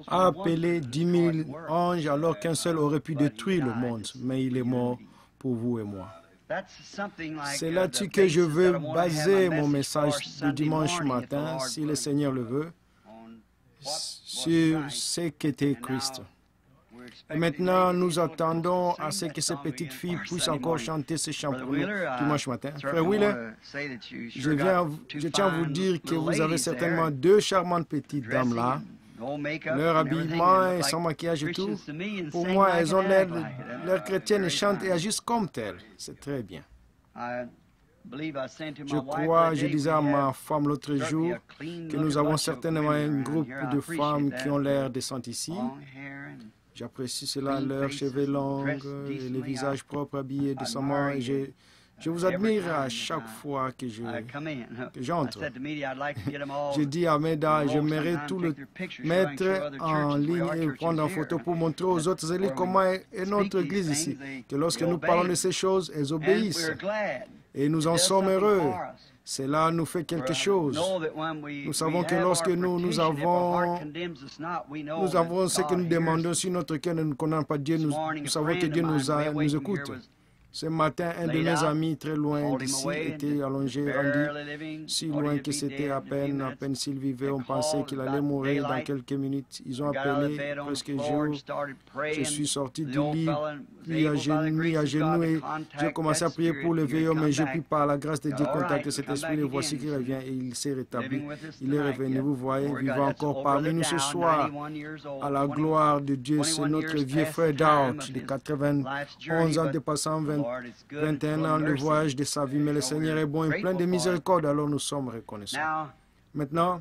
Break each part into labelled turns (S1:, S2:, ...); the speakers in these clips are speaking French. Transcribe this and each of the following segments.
S1: a appelé 10 000 anges alors qu'un seul aurait pu détruire le monde, mais il est mort pour vous et moi. C'est là-dessus que je veux baser mon message de dimanche matin, si le Seigneur le veut, sur ce qu'était Christ. Et maintenant, nous attendons à ce que ces petites filles puissent encore chanter ce chant pour nous dimanche matin. Frère Wheeler, je tiens à vous dire que vous avez certainement deux charmantes petites dames là. Leur habillement et son maquillage et tout, pour moi, elles ont l'air chrétiennes et chantent et agissent comme telles. C'est très bien. Je crois, je disais à ma femme l'autre jour, que nous avons certainement un groupe de femmes qui ont l'air décentes ici. J'apprécie cela, leurs cheveux longs et les visages propres, habillés décemment. Et je vous admire à chaque fois que j'entre. Je dis à Meda, j'aimerais tout le mettre en ligne et prendre en photo pour montrer aux autres églises comment est notre église ici. Que lorsque nous parlons de ces choses, elles obéissent. Et nous en sommes heureux. Cela nous fait quelque chose. Nous savons que lorsque nous avons ce que nous demandons, si notre cœur ne nous condamne pas Dieu, nous savons que Dieu nous écoute. Ce matin, un de mes amis très loin d'ici était allongé, rendu si loin que c'était à peine s'il vivait. On pensait qu'il allait mourir dans quelques minutes. Ils ont appelé presque jour. Je suis sorti du lit, puis à genoux, et j'ai commencé à prier pour le vieil homme, mais je puis par la grâce de Dieu contacter cet esprit. Et voici qu'il revient et il s'est rétabli. Il est revenu, vous voyez, vivant encore parmi nous ce soir. À la gloire de Dieu, c'est notre vieux frère Douch de 91 ans dépassant 21 ans, le voyage de sa vie, mais le Seigneur est bon et plein de miséricorde, alors nous sommes reconnaissants. Maintenant,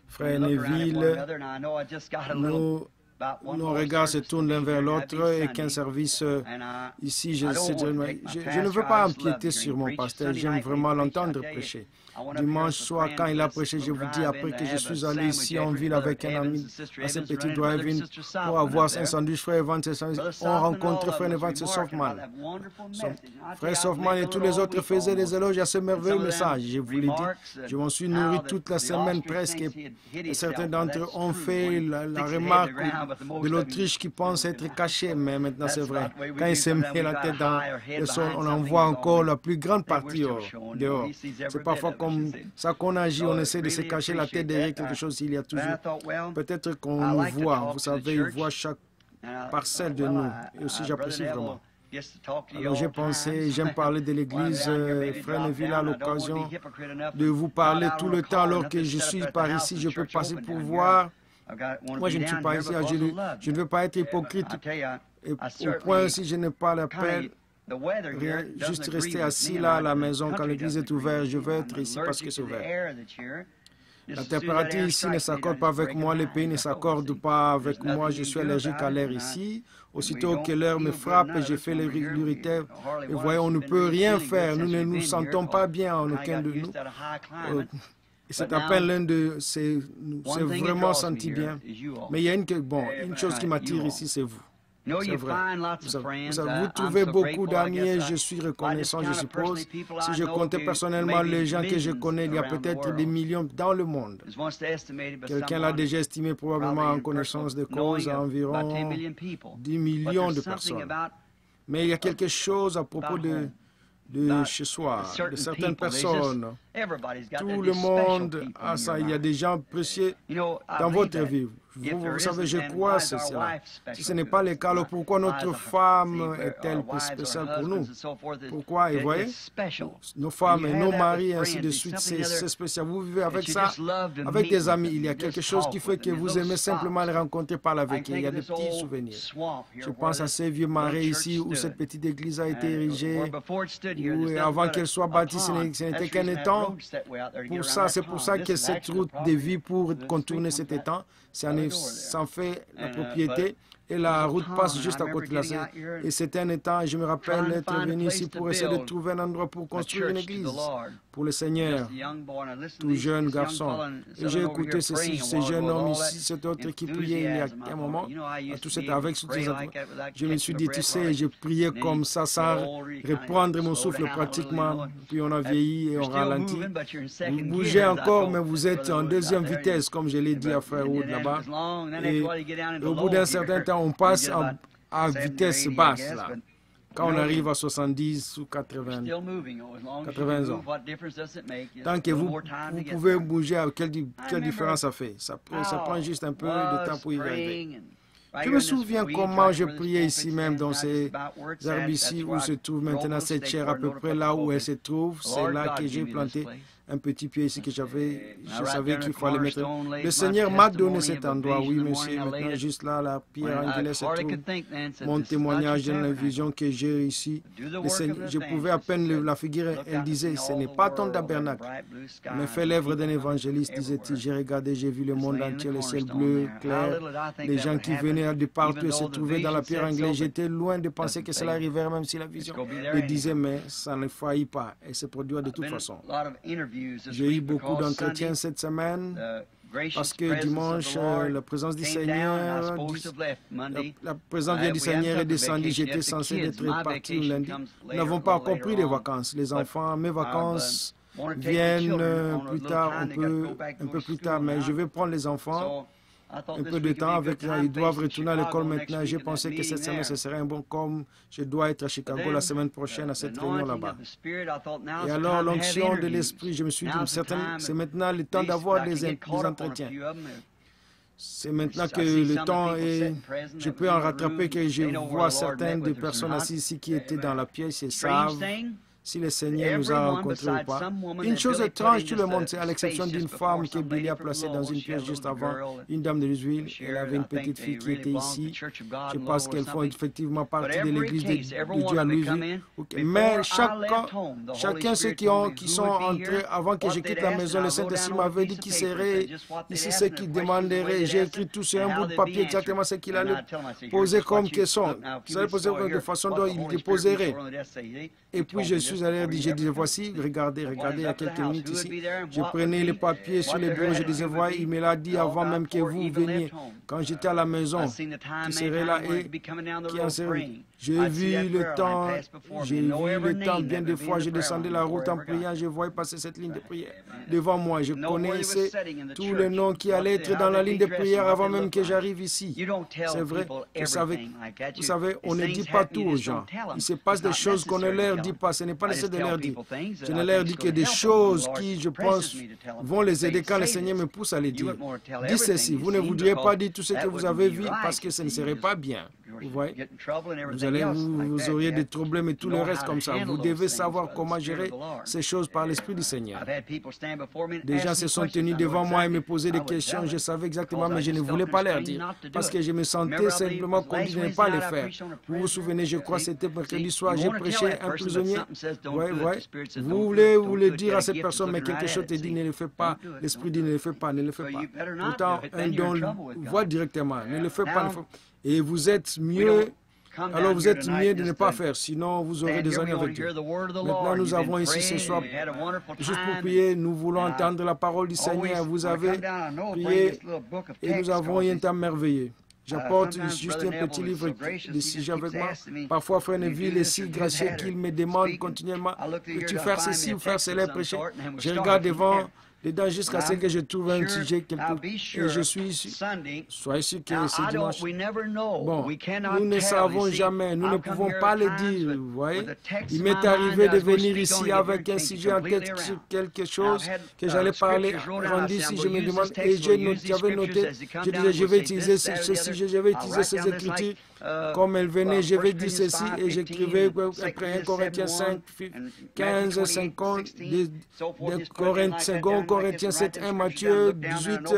S1: frère Neville, nos regards se tournent l'un vers l'autre et qu'un service ici, je ne veux pas empiéter sur mon pasteur, j'aime vraiment l'entendre prêcher. Dimanche soir, quand il a prêché, je vous dis, après que je suis allé ici en ville avec un ami à ce petit drive-in pour avoir un sandwich, frère Evans, on rencontrait frère Evans Softman. Frère Softman et tous les autres faisaient des éloges à ce merveilleux message. Je vous l'ai dit, je m'en suis nourri toute la semaine presque. Et certains d'entre eux ont fait la remarque de l'Autriche qui pense être caché, mais maintenant c'est vrai. Quand il se met la tête dans le sol, on en voit encore la plus grande partie dehors. C'est parfois comme ça qu'on agit, on essaie de se cacher la tête derrière quelque chose, il y a toujours. Peut-être qu'on nous voit, vous savez, il voit chaque parcelle de nous. Et aussi, j'apprécie vraiment. Alors j'ai pensé, j'aime parler de l'Église, frère Neville a l'occasion de vous parler tout le temps alors que je suis par ici, je peux passer pour voir. Moi, je ne suis pas ici, je ne veux pas être hypocrite. Et au point, si je n'ai pas l'appel, juste rester assis là à la maison quand l'église est ouverte, je veux être ici parce que c'est ouvert. La température ici ne s'accorde pas avec moi, les pays ne s'accordent pas avec moi, je suis allergique à l'air ici. Aussitôt que l'air me frappe, j'ai fait l'uritaire. Et voyez, on ne peut rien faire, nous ne nous sentons pas bien en aucun de nous. C'est à peine l'un de... C'est vraiment senti bien. Mais il y a une chose qui m'attire ici, c'est vous. C'est vrai. Vous trouvez beaucoup d'amis et je suis reconnaissant, je suppose. Si je comptais personnellement les gens que je connais, il y a peut-être des millions dans le monde. Quelqu'un l'a déjà estimé probablement en connaissance de cause à environ 10 millions de personnes. Mais il y a quelque chose à propos de chez soi, de certaines personnes. Tout le monde a ça. Il y a des gens précieux dans votre vie. Vous savez, je crois c'est cela. Si ce n'est pas le cas, alors pourquoi notre femme est-elle spéciale pour nous? Pourquoi? Et voyez, nos femmes et nos maris, et ainsi de suite, c'est spécial. Vous vivez avec ça, avec des amis. Il y a quelque chose qui fait que vous aimez simplement les rencontrer, parler avec eux. Il y a des petits souvenirs. Je pense à ces vieux marais ici où cette petite église a été érigée, où avant qu'elle soit bâtie, ce n'était qu'un étang. C'est pour ça que cette route de vie pour contourner cet étang, ça en fait la propriété. et la route passe juste à côté de là. Et c'était un temps, je me rappelle être venu ici pour essayer de trouver un endroit pour construire une église pour le Seigneur, tout jeune garçon. Et j'ai écouté ce jeune homme ici, cet autre qui priait il y a un moment, tout c'était avec ce je me suis dit, tu sais, j'ai prié comme ça sans reprendre mon souffle pratiquement, puis on a vieilli et on ralentit. Vous bougez encore, mais vous êtes en deuxième vitesse, comme je l'ai dit à Frère Wood là-bas. Et au bout d'un certain temps, on passe à vitesse basse, là. Quand on arrive à 70 ou 80 ans. Tant que vous pouvez bouger, quelle différence ça fait? Ça prend juste un peu de temps pour y arriver. Je me souviens comment je priais ici même dans ces arbres ici où se trouve maintenant cette chaire à peu près là où elle se trouve. C'est là que j'ai planté un petit pied ici que je savais qu'il fallait mettre. Le Seigneur m'a donné cet endroit, oui monsieur, maintenant juste là, la pierre angulaire se trouve. Mon témoignage dans la vision que j'ai ici, je pouvais à peine la figurer, elle disait, ce n'est pas ton tabernacle, mais fais l'œuvre d'un évangéliste, disait-il. J'ai regardé, j'ai vu le monde entier, le ciel bleu, clair, les gens qui venaient de partout et se trouvaient dans la pierre angulaire. J'étais loin de penser que cela arriverait, même si la vision le disait, mais ça ne faillit pas et se produira de toute façon. J'ai eu beaucoup d'entretiens cette semaine parce que dimanche, la présence du Seigneur, la présence du Seigneur est descendue. J'étais censé être parti le lundi. Nous n'avons pas encore pris les vacances. Les enfants, mes vacances viennent plus tard, un peu plus tard, mais je vais prendre les enfants un peu de temps avec eux. Ils doivent retourner à l'école maintenant. J'ai pensé que cette semaine, ce serait un bon comme je dois être à Chicago la semaine prochaine à cette réunion là-bas. Et alors, l'onction de l'Esprit, je me suis dit, c'est maintenant le temps d'avoir des entretiens. C'est maintenant que le temps est... Je peux en rattraper que je vois certaines des personnes assises ici qui étaient dans la pièce et savent si le Seigneur nous a rencontrés ou pas. Une chose étrange, tout le monde sait, à l'exception d'une femme que Billy a placée dans une pièce juste avant, une dame de Louisville. Elle avait une petite fille qui était ici. Je pense qu'elles font effectivement partie de l'église de Dieu à Louisville. Mais chacun ceux qui sont entrés avant que je quitte la maison, le Saint-Esprit m'avait dit qu'il serait ici ce qu'il demanderait. J'ai écrit tout sur un bout de papier exactement ce qu'il allait poser comme question. Ça allait poser de façon dont il déposerait. Et puis je suis allé dire, j'ai dit, voici, regardez, il y a quelques minutes ici. Je prenais les papiers sur le bureau, je disais, voyez, il me l'a dit avant même que vous veniez. Quand j'étais à la maison, qui serait là et qui en serait. J'ai vu le temps, bien des fois, je descendais la route en priant, je voyais passer cette ligne de prière devant moi. Je connaissais tous les noms qui allaient être dans la ligne de prière avant même que j'arrive ici. C'est vrai, vous savez, on ne dit pas tout aux gens. Il se passe des choses qu'on ne leur dit pas, ce n'est pas nécessaire de leur dire. Je ne leur dis que des choses qui, je pense, vont les aider quand le Seigneur me pousse à les dire. Dites ceci, vous ne voudriez pas dire tout ce que vous avez vu parce que ce ne serait pas bien. Vous voyez, vous auriez des problèmes et tout le reste comme ça. Vous devez savoir comment gérer ces choses par l'Esprit du Seigneur. Des gens se sont tenus devant moi et me posaient des questions. Je savais exactement, mais je ne voulais pas leur dire. Parce que je me sentais simplement conduit de ne pas les faire. Vous vous souvenez, je crois que c'était mercredi soir, j'ai prêché un prisonnier. Vous voulez le dire à cette personne, mais quelque chose te dit, ne le fais pas. L'Esprit dit, ne le fais pas, ne le fais pas. Pourtant, un don voit directement, ne le fais pas. Et vous êtes mieux, alors vous êtes mieux de ne pas faire, sinon vous aurez des années avec Dieu. Maintenant, nous avons ici ce soir, juste pour prier, nous voulons entendre la parole du Seigneur. Vous avez prié et nous avons eu un temps merveilleux. J'apporte juste un petit livre de sujet avec moi. Parfois, Frère Neville est si gracieux qu'il me demande continuellement, peux-tu faire ceci ou faire cela, prêcher? Je regarde dedans jusqu'à ce que je trouve un sujet et je suis sûr. Soyez sûr que c'est dimanche. Bon, nous ne savons jamais, nous ne pouvons pas le dire, vous voyez. Il m'est arrivé de venir ici avec un sujet en tête sur quelque chose que j'allais parler, rendu si je me demande, et j'avais noté, je disais, je vais utiliser ce sujet, je vais utiliser ces écritures. Comme elle venait, je vais dire ceci, et j'écrivais après 1 Corinthiens 5, 15, 50, 2 Corinthiens 2 Corinthiens 7, 1 Matthieu 18,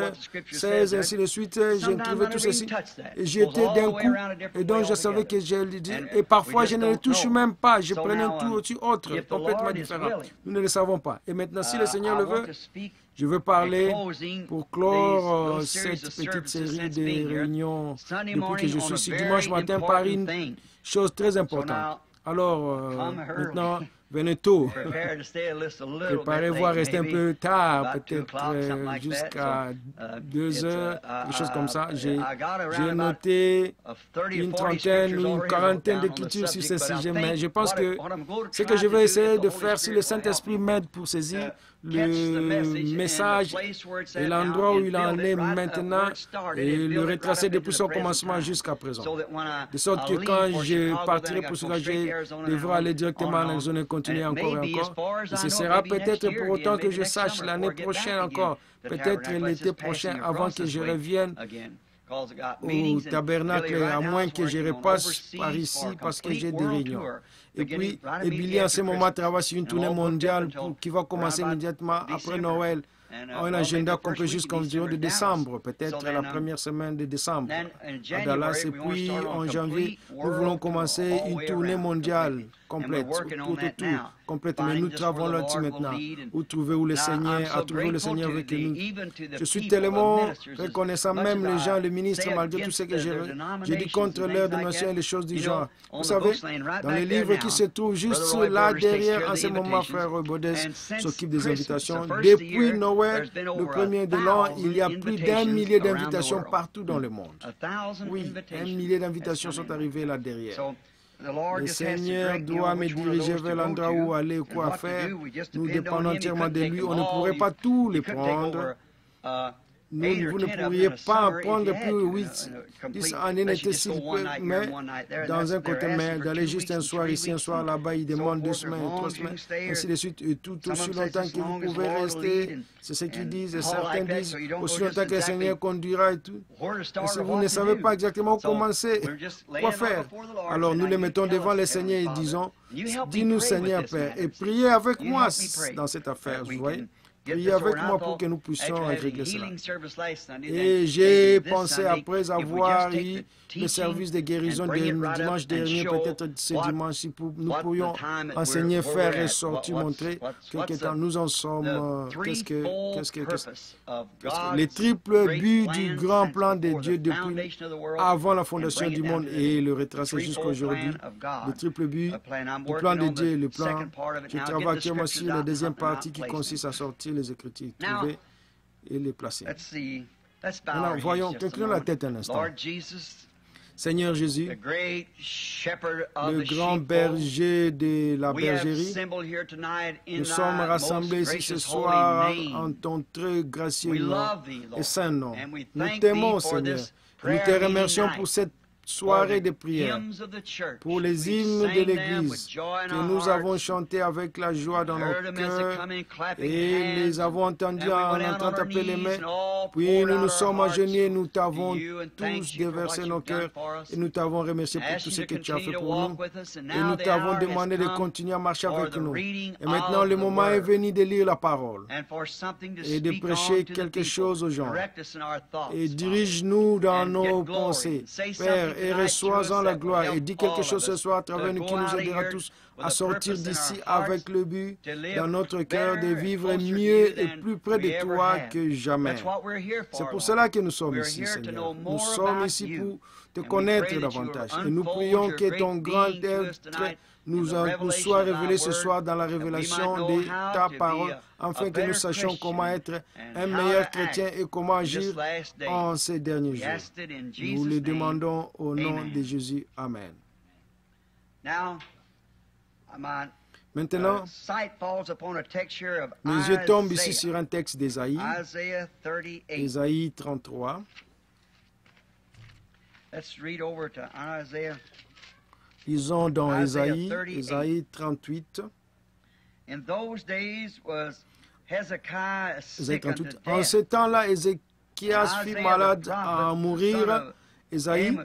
S1: 16, ainsi de suite. J'ai trouvé tout ceci. Et j'y étais d'un coup. Et donc je savais que je le dis. Et parfois je ne le touche même pas. Je prenais un tout au-dessus autre, complètement différent. Nous ne le savons pas. Et maintenant, si le Seigneur le veut, je veux parler pour clore cette petite série de réunions depuis que je suis ici dimanche matin par une chose très importante. Alors, maintenant, venez tôt. Préparez-vous à rester un peu tard, peut-être jusqu'à 2 heures, quelque chose comme ça. J'ai noté une trentaine, une quarantaine d'écritures sur ce sujet, mais je pense que ce que je vais essayer de faire, si le Saint-Esprit m'aide pour saisir le message et l'endroit où il en est maintenant et le retracer depuis son commencement jusqu'à présent. De sorte que quand je partirai pour cela, je devrai aller directement en Arizona et continuer encore et encore. Et ce sera peut-être pour autant que je sache l'année prochaine encore, peut-être l'été prochain avant que je revienne au tabernacle, à moins que je repasse par ici parce que j'ai des réunions. Et puis, Billy en ce moment travaille sur une tournée mondiale qui va commencer immédiatement après Noël. Un agenda complet jusqu'en de décembre, peut-être la première semaine de décembre à Dallas. Et puis en janvier, nous voulons commencer une tournée mondiale complète, tout, complète. Mais nous travaillons là-dessus maintenant. Où trouver où le Seigneur a trouvé le Seigneur avec nous. Je suis tellement reconnaissant, même les gens, les ministres, malgré tout ce que j'ai dit contre leur dénonciation et les choses du genre. Vous savez, dans les livres qui se trouvent juste là derrière, en ce moment, frère Baudès s'occupe des invitations. Depuis Noël, le premier de l'an, il y a plus d'1 millier d'invitations partout dans le monde. Oui, 1 millier d'invitations sont arrivées là derrière. Le Seigneur doit me diriger vers l'endroit où aller, quoi faire. Nous dépendons entièrement de lui. On ne pourrait pas tout les prendre. Vous ne pourriez pas en prendre plus 10 en une été s'il peut, mais dans un côté, mais d'aller juste un soir ici, un soir là-bas, il demande 2 semaines, 3 semaines, ainsi de suite, et tout aussi longtemps que vous pouvez rester, c'est ce qu'ils disent, et certains disent, aussi longtemps que le Seigneur conduira et tout. Et si vous ne savez pas exactement où commencer, quoi faire, alors nous les mettons devant le Seigneur et disons, dis-nous Seigneur Père, et priez avec moi dans cette affaire, vous voyez. Priez avec moi pour que nous puissions régler cela. Et j'ai pensé, après avoir eu le service de guérison dimanche dernier, peut-être ce dimanche, si nous pourrions enseigner, faire ressortir, montrer quelque temps nous en sommes. Les triples buts du grand plan de Dieu depuis avant la fondation du monde et le retracer jusqu'à aujourd'hui. Le triple but du plan de Dieu, le plan. Je travaille actuellement sur la deuxième partie qui consiste à sortir les Écritures, trouver et les placer. Maintenant, voyons, inclinons la tête un instant. Seigneur Jésus, le grand berger de la bergerie, nous sommes rassemblés ici ce soir en ton très gracieux nom et saint nom. Nous t'aimons, Seigneur. Nous te remercions pour cette soirée de prière, pour les hymnes de l'Église que nous avons chantés avec la joie dans nos cœurs et les avons entendus en entrant taper les mains. Puis nous nous sommes agenouillés, nous t'avons tous déversé nos cœurs et nous t'avons remercié pour tout ce que tu as fait pour nous. Et nous t'avons demandé de continuer à marcher avec nous. Et maintenant, le moment est venu de lire la parole et de prêcher quelque chose aux gens. Et dirige-nous dans nos pensées, Père, et reçois-en la gloire et dis quelque chose ce soir à travers nous qui nous aidera tous à sortir d'ici avec le but dans notre cœur de vivre mieux et plus près de toi que jamais. C'est pour cela que nous sommes ici, Seigneur. Nous sommes ici pour te connaître davantage. Et nous prions que ton grand être nous soit révélé ce soir dans la révélation de ta parole, afin que nous sachions comment être un meilleur chrétien et comment agir en ces derniers jours. Nous le demandons au nom de Jésus. Amen. Maintenant, mes yeux tombent ici sur un texte d'Ésaïe, Ésaïe 33. Lisons dans Ésaïe, Ésaïe 38. En ce temps-là, Ézéchias fut malade à mourir. Ésaïe,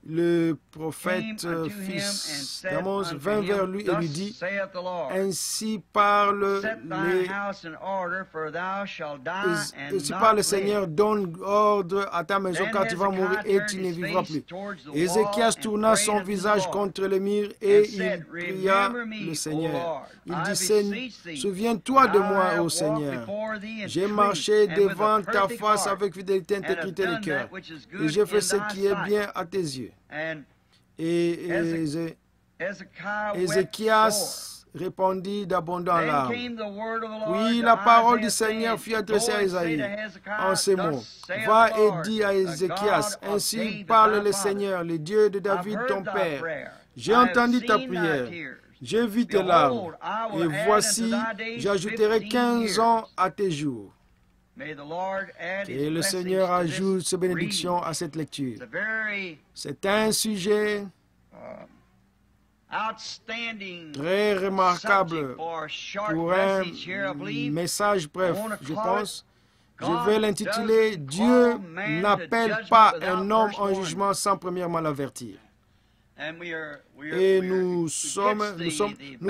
S1: le prophète fils d'Amos vint vers lui et lui dit, ainsi parle le Seigneur, donne ordre à ta maison car tu vas mourir et tu ne vivras plus. Ézéchias tourna son visage contre le mur et il pria le Seigneur. Il dit, souviens-toi de moi, ô Seigneur. J'ai marché devant ta face avec fidélité et intégrité de cœur et j'ai fait ce qui est bien à tes yeux. Et Ézéchias répondit d'abondants larmes. Puis la parole du Seigneur fut adressée à Isaïe en ces mots. Va et dis à Ézéchias, ainsi parle le Seigneur, le Dieu de David ton père. J'ai entendu ta prière, j'ai vu tes larmes, et voici, j'ajouterai 15 ans à tes jours. Et le Seigneur ajoute ses bénédictions à cette lecture. C'est un sujet très remarquable pour un message bref, je pense. Je vais l'intituler « Dieu n'appelle pas un homme en jugement sans premièrement l'avertir ». Et nous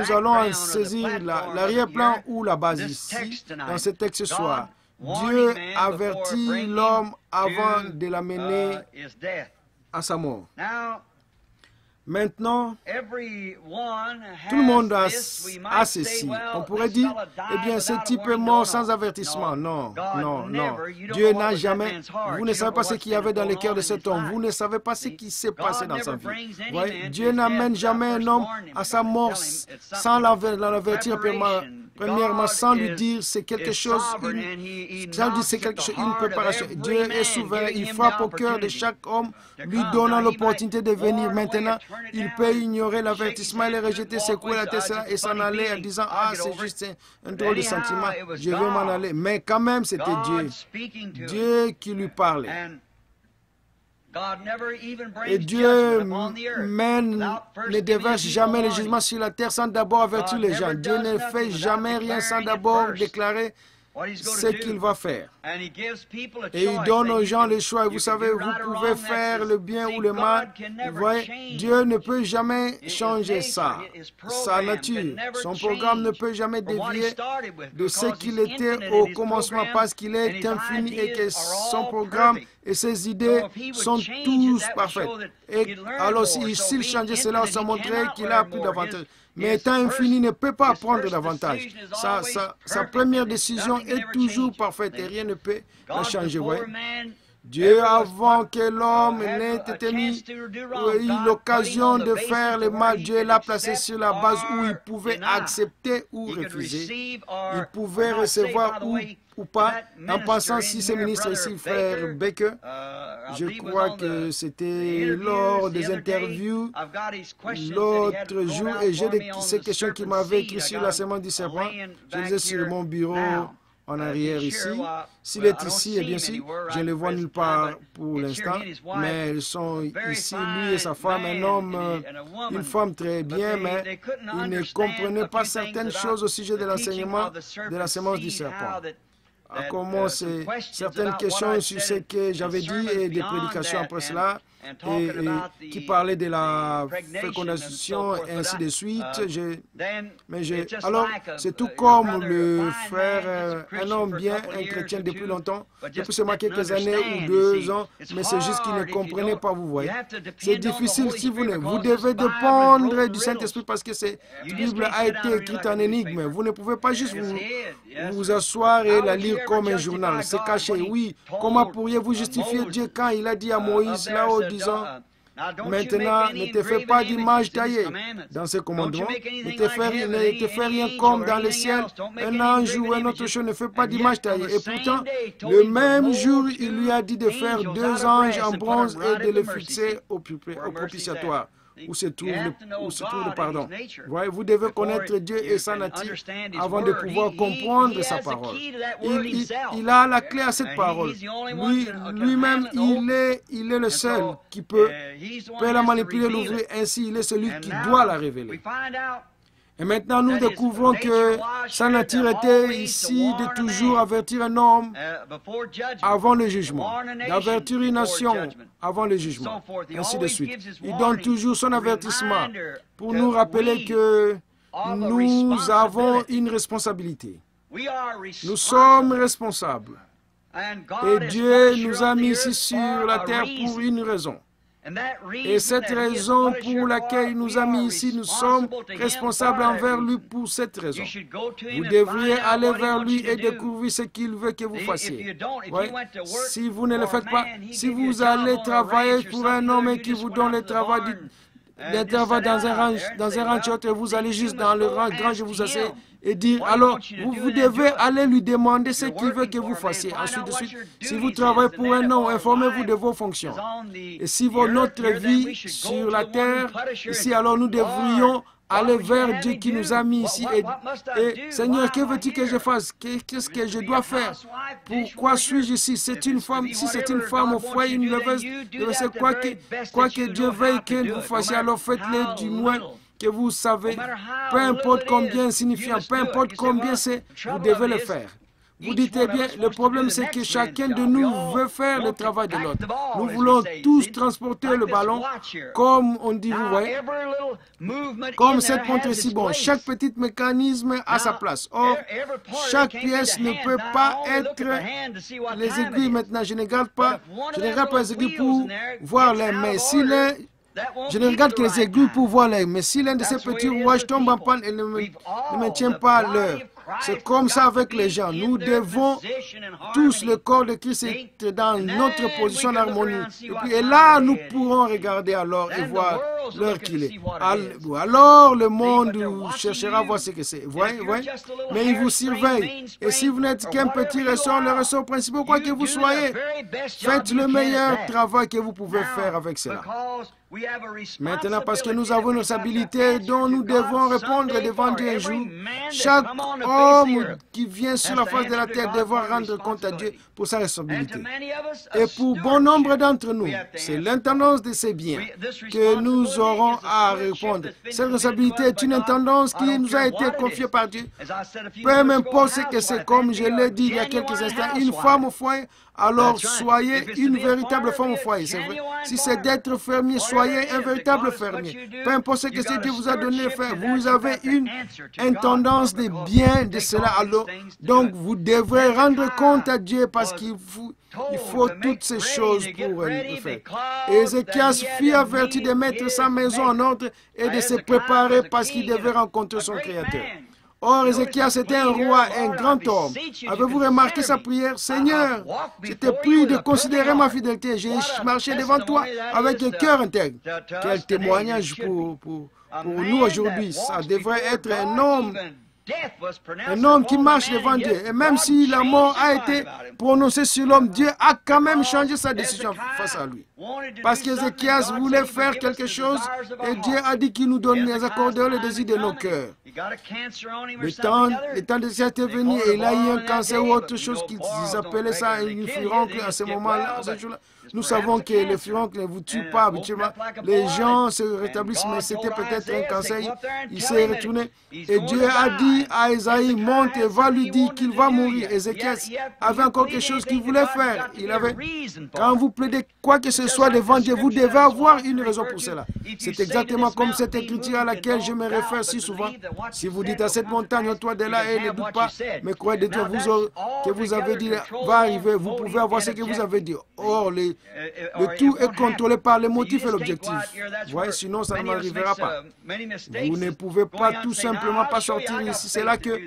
S1: allons en saisir l'arrière-plan ou la base ici, dans ce texte ce soir. Dieu avertit l'homme avant de l'amener à sa mort. Maintenant, tout le monde a ceci. On pourrait dire, eh bien, ce type est mort sans avertissement. Non, non, non. Dieu n'a jamais... Vous ne savez pas ce qu'il y avait dans le cœur de cet homme. Vous ne savez pas ce qui s'est passé dans sa vie. Ouais? Dieu n'amène jamais un homme à sa mort sans l'avertir premièrement, sans lui dire c'est quelque chose, une préparation. Dieu est souverain. Il frappe au cœur de chaque homme, lui donnant l'opportunité de venir maintenant. Il peut ignorer l'avertissement et le rejeter, secouer la tête et s'en aller en disant « Ah, c'est juste un drôle de sentiment, je vais m'en aller. » Mais quand même, c'était Dieu qui lui parlait. Et Dieu même ne déverse jamais le jugement sur la terre sans d'abord avertir les gens. Dieu ne fait jamais rien sans d'abord déclarer ce qu'il va faire. Et il donne aux gens le choix. Et vous savez, vous pouvez faire le bien ou le mal. Vous voyez, Dieu ne peut jamais changer ça. Sa nature, son programme ne peut jamais dévier de ce qu'il était au commencement parce qu'il est infini et que son programme et ses idées sont tous parfaits. Et alors, s'il changeait cela, ça montrerait qu'il a appris davantage. Mais étant infini, il ne peut pas prendre davantage. Sa première décision est toujours parfaite et rien ne peut la changer. Ouais. Dieu, avant que l'homme n'ait été mis, eu l'occasion de faire le mal, Dieu l'a placé sur la base où il pouvait accepter ou refuser. Il pouvait recevoir ou pas, en pensant si ce ministre ici, frère Baker, je crois que c'était lors des interviews l'autre jour, et j'ai ces questions qu'il m'avait écrites sur la semence du serpent. Je les ai sur mon bureau en arrière ici. S'il est ici, et bien sûr, je ne le vois nulle part pour l'instant, mais ils sont ici, lui et sa femme, un homme, une femme très bien, mais ils ne comprenaient pas certaines choses au sujet de l'enseignement de la semence du serpent. A commencé certaines questions sur ce que j'avais dit et des prédications après cela, et qui parlaient de la fécondation et ainsi de suite. Alors, c'est tout comme le frère, un homme bien, un chrétien depuis longtemps, depuis seulement quelques années ou 2 ans, mais c'est juste qu'il ne comprenait pas, vous voyez. C'est difficile si vous devez dépendre du Saint-Esprit parce que cette Bible a été écrite en énigme. Vous ne pouvez pas juste vous asseoir et la lire comme un journal. C'est caché, oui. Comment pourriez-vous justifier Dieu quand il a dit à Moïse, là-haut, disant, maintenant, ne te fais pas d'image taillée dans ce commandement. Ne te fais rien comme dans le ciel. Un ange ou un autre chose ne fait pas d'image taillée. Et pourtant, le même jour, il lui a dit de faire 2 anges en bronze et de les fixer au propitiatoire. Où se trouve le pardon. Voyez, vous devez connaître Dieu et sa nature avant de pouvoir comprendre sa parole. Il a la clé à cette parole. Lui-même, il est le seul qui peut la manipuler, l'ouvrir. Ainsi, il est celui qui doit la révéler. Et maintenant, nous découvrons que sa nature était ici de toujours avertir un homme avant le jugement, d'avertir une nation avant le jugement, ainsi de suite. Il donne toujours son avertissement pour nous rappeler que nous avons une responsabilité. Nous sommes responsables. Et Dieu nous a mis ici sur la terre pour une raison. Et cette raison pour laquelle il nous a mis ici, nous sommes responsables envers lui pour cette raison. Vous devriez aller vers lui et découvrir ce qu'il veut que vous fassiez. Ouais. Si vous ne le faites pas, si vous allez travailler pour un homme et qui vous donne le travail dans un ranch autre, vous allez juste dans le grange vous asseyez et dire, alors vous devez aller lui demander ce qu'il veut que vous fassiez. Ensuite de suite, si vous travaillez pour un homme, informez-vous de vos fonctions. Et si notre vie sur la terre, ici, alors nous devrions aller vers Dieu qui nous a mis ici et Seigneur, que veux-tu que je fasse? Qu'est-ce que je dois faire? Pourquoi suis-je ici? C'est une femme, si c'est une femme au foyer, une leveuse, quoi que Dieu veuille que vous fassiez, alors faites-le du moins que vous savez, peu importe combien insignifiant, peu importe combien c'est, vous devez le faire. Vous dites bien, le problème c'est que chacun de nous veut faire le travail de l'autre. Nous voulons tous transporter le ballon, comme on dit, vous voyez, comme cette montre ici. Bon, chaque petit mécanisme a sa place. Or, chaque pièce ne peut pas être les aiguilles maintenant. Je ne regarde pas les aiguilles pour voir les mains. Si je ne regarde que les aiguilles pour voir l'heure, mais si l'un de ces petits rouages tombe en panne et ne maintient pas l'heure, c'est comme ça avec les gens. Nous devons tous, le corps de Christ, être dans notre position d'harmonie. Et là, nous pourrons regarder alors et voir l'heure qu'il est. Alors, le monde cherchera à voir ce que c'est. Voyez? Mais il vous surveille. Et si vous n'êtes qu'un petit ressort, le ressort principal, quoi que vous soyez, faites le meilleur travail que vous pouvez faire avec cela. Maintenant, parce que nous avons une responsabilité dont nous devons répondre devant Dieu un jour, chaque homme qui vient sur la face de la terre devra rendre compte à Dieu pour sa responsabilité. Et pour bon nombre d'entre nous, c'est l'intendance de ces biens que nous aurons à répondre. Cette responsabilité est une intendance qui nous a été confiée par Dieu. Peu importe ce que c'est, comme je l'ai dit il y a quelques instants, une femme au foyer, alors soyez une véritable femme au foyer, c'est vrai. Si c'est d'être fermier, soyez un véritable fermier. Peu importe ce que Dieu vous a donné de faire, vous avez une intendance de bien de cela. Alors, donc, vous devrez rendre compte à Dieu parce qu'il faut toutes ces choses pour le faire. Et Ézéchias fut averti de mettre sa maison en ordre et de se préparer parce qu'il devait rencontrer son Créateur. Or, Ézéchias était un roi, un grand homme. Avez-vous remarqué sa prière? Seigneur, je t'ai pris de considérer ma fidélité. J'ai marché devant toi avec un cœur intègre. Quel témoignage pour nous aujourd'hui. Ça devrait être un homme qui marche devant Dieu. Et même si la mort a été prononcée sur l'homme, Dieu a quand même changé sa décision face à lui. Parce qu'Ézéchias voulait faire quelque chose et Dieu a dit qu'il nous accorderait le désir de nos cœurs. Le temps d'Ézéchias était venu et il a eu un cancer ou autre chose qu'ils appelaient ça une furoncle à ce moment-là. Nous savons que le furoncle ne vous tue pas habituellement. Les gens se rétablissent, mais c'était peut-être un cancer. Il s'est retourné. Et Dieu a dit à Esaïe, monte et va lui dire qu'il va mourir. Ézéchias avait encore quelque chose qu'il voulait faire. Quand vous plaidez quoi que ce soit devant Dieu, vous devez avoir une raison pour cela. C'est exactement comme cette écriture à laquelle je me réfère si souvent. Si vous dites à cette montagne, toi de là et ne doute pas, mais croyez de Dieu que vous avez dit va arriver, vous pouvez avoir ce que vous avez dit. Or, le tout est contrôlé par les motifs et l'objectif. Voyez, sinon ça n'arrivera pas. Vous ne pouvez pas tout simplement pas sortir ici. C'est là que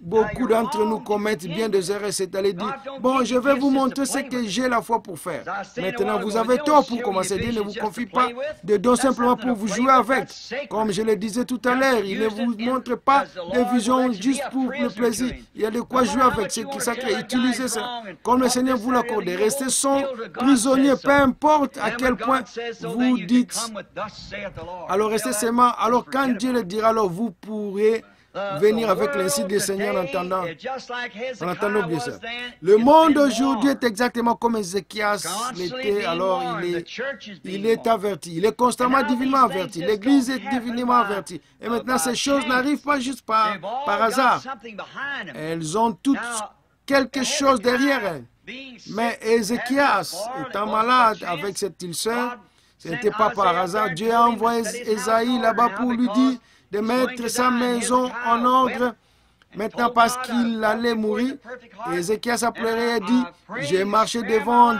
S1: beaucoup d'entre nous commettent bien des erreurs. C'est-à-dire dire, bon, je vais vous montrer ce que j'ai la foi pour faire. Maintenant, vous avez tort pour commencer. Dieu ne vous confie pas de dons simplement pour vous jouer avec. Comme je le disais tout à l'heure, il ne vous montre pas des visions juste pour le plaisir. Il y a de quoi jouer avec. C'est sacré. Utilisez ça. Comme le Seigneur vous l'accorde. Restez son prisonnier, peu importe à quel point vous dites. Alors restez seulement. Alors quand Dieu le dira, alors vous pourrez venir avec l'insigne du Seigneur en entendant bien ça. Le monde aujourd'hui est exactement comme Ézéchias l'était, alors il est averti, il est constamment divinement averti, l'Église est divinement avertie. Et maintenant ces choses n'arrivent pas juste par hasard, elles ont toutes quelque chose derrière elles. Mais Ézéchias étant malade avec cette ulcère, ce n'était pas par hasard. Dieu a envoyé Ésaïe là-bas pour lui dire de mettre sa maison en ordre. Maintenant, parce qu'il allait mourir, Ézéchias a pleuré et a dit, j'ai marché devant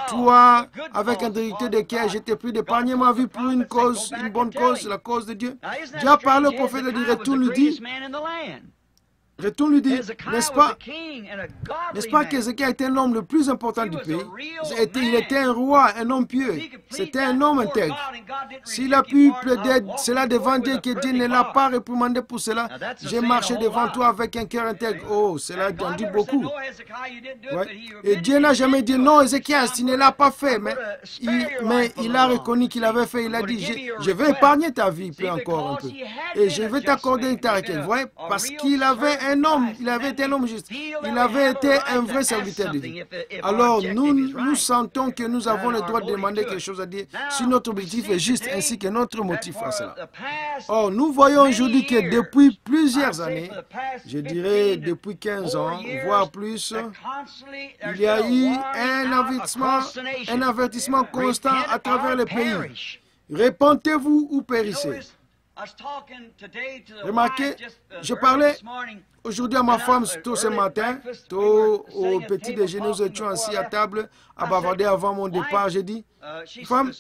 S1: toi avec intégrité de cœur, je t'ai pris d'épargner ma vie pour une cause, une bonne cause, la cause de Dieu. Dieu a parlé au prophète et dit, retourne lui dit, n'est-ce pas qu'Ézéchias était l'homme le plus important du pays? Il était un roi, un homme pieux. C'était un homme intègre. S'il a pu plaider cela devant Dieu, que Dieu ne l'a pas réprimandé pour cela, j'ai marché devant toi avec un cœur intègre. Oh, cela en dit beaucoup. Ouais. Et Dieu n'a jamais dit non, Ézéchias, tu ne l'as pas fait. Mais il a reconnu qu'il avait fait. Il a dit, je vais épargner ta vie encore un peu. Et je vais t'accorder une taricelle. Vous voyez, parce qu'il avait il avait été un homme juste. Il avait été un vrai serviteur de Dieu. Alors, nous sentons que nous avons le droit de demander quelque chose à dire si notre objectif est juste, ainsi que notre motif à cela. Or, nous voyons aujourd'hui que depuis plusieurs années, je dirais depuis 15 ans, voire plus, il y a eu un avertissement constant à travers le pays. Repentez-vous ou périssez. Remarquez, je parlais aujourd'hui à ma femme tôt ce matin, tôt au petit déjeuner, nous étions assis à table à bavarder avant mon départ. J'ai dit, femme,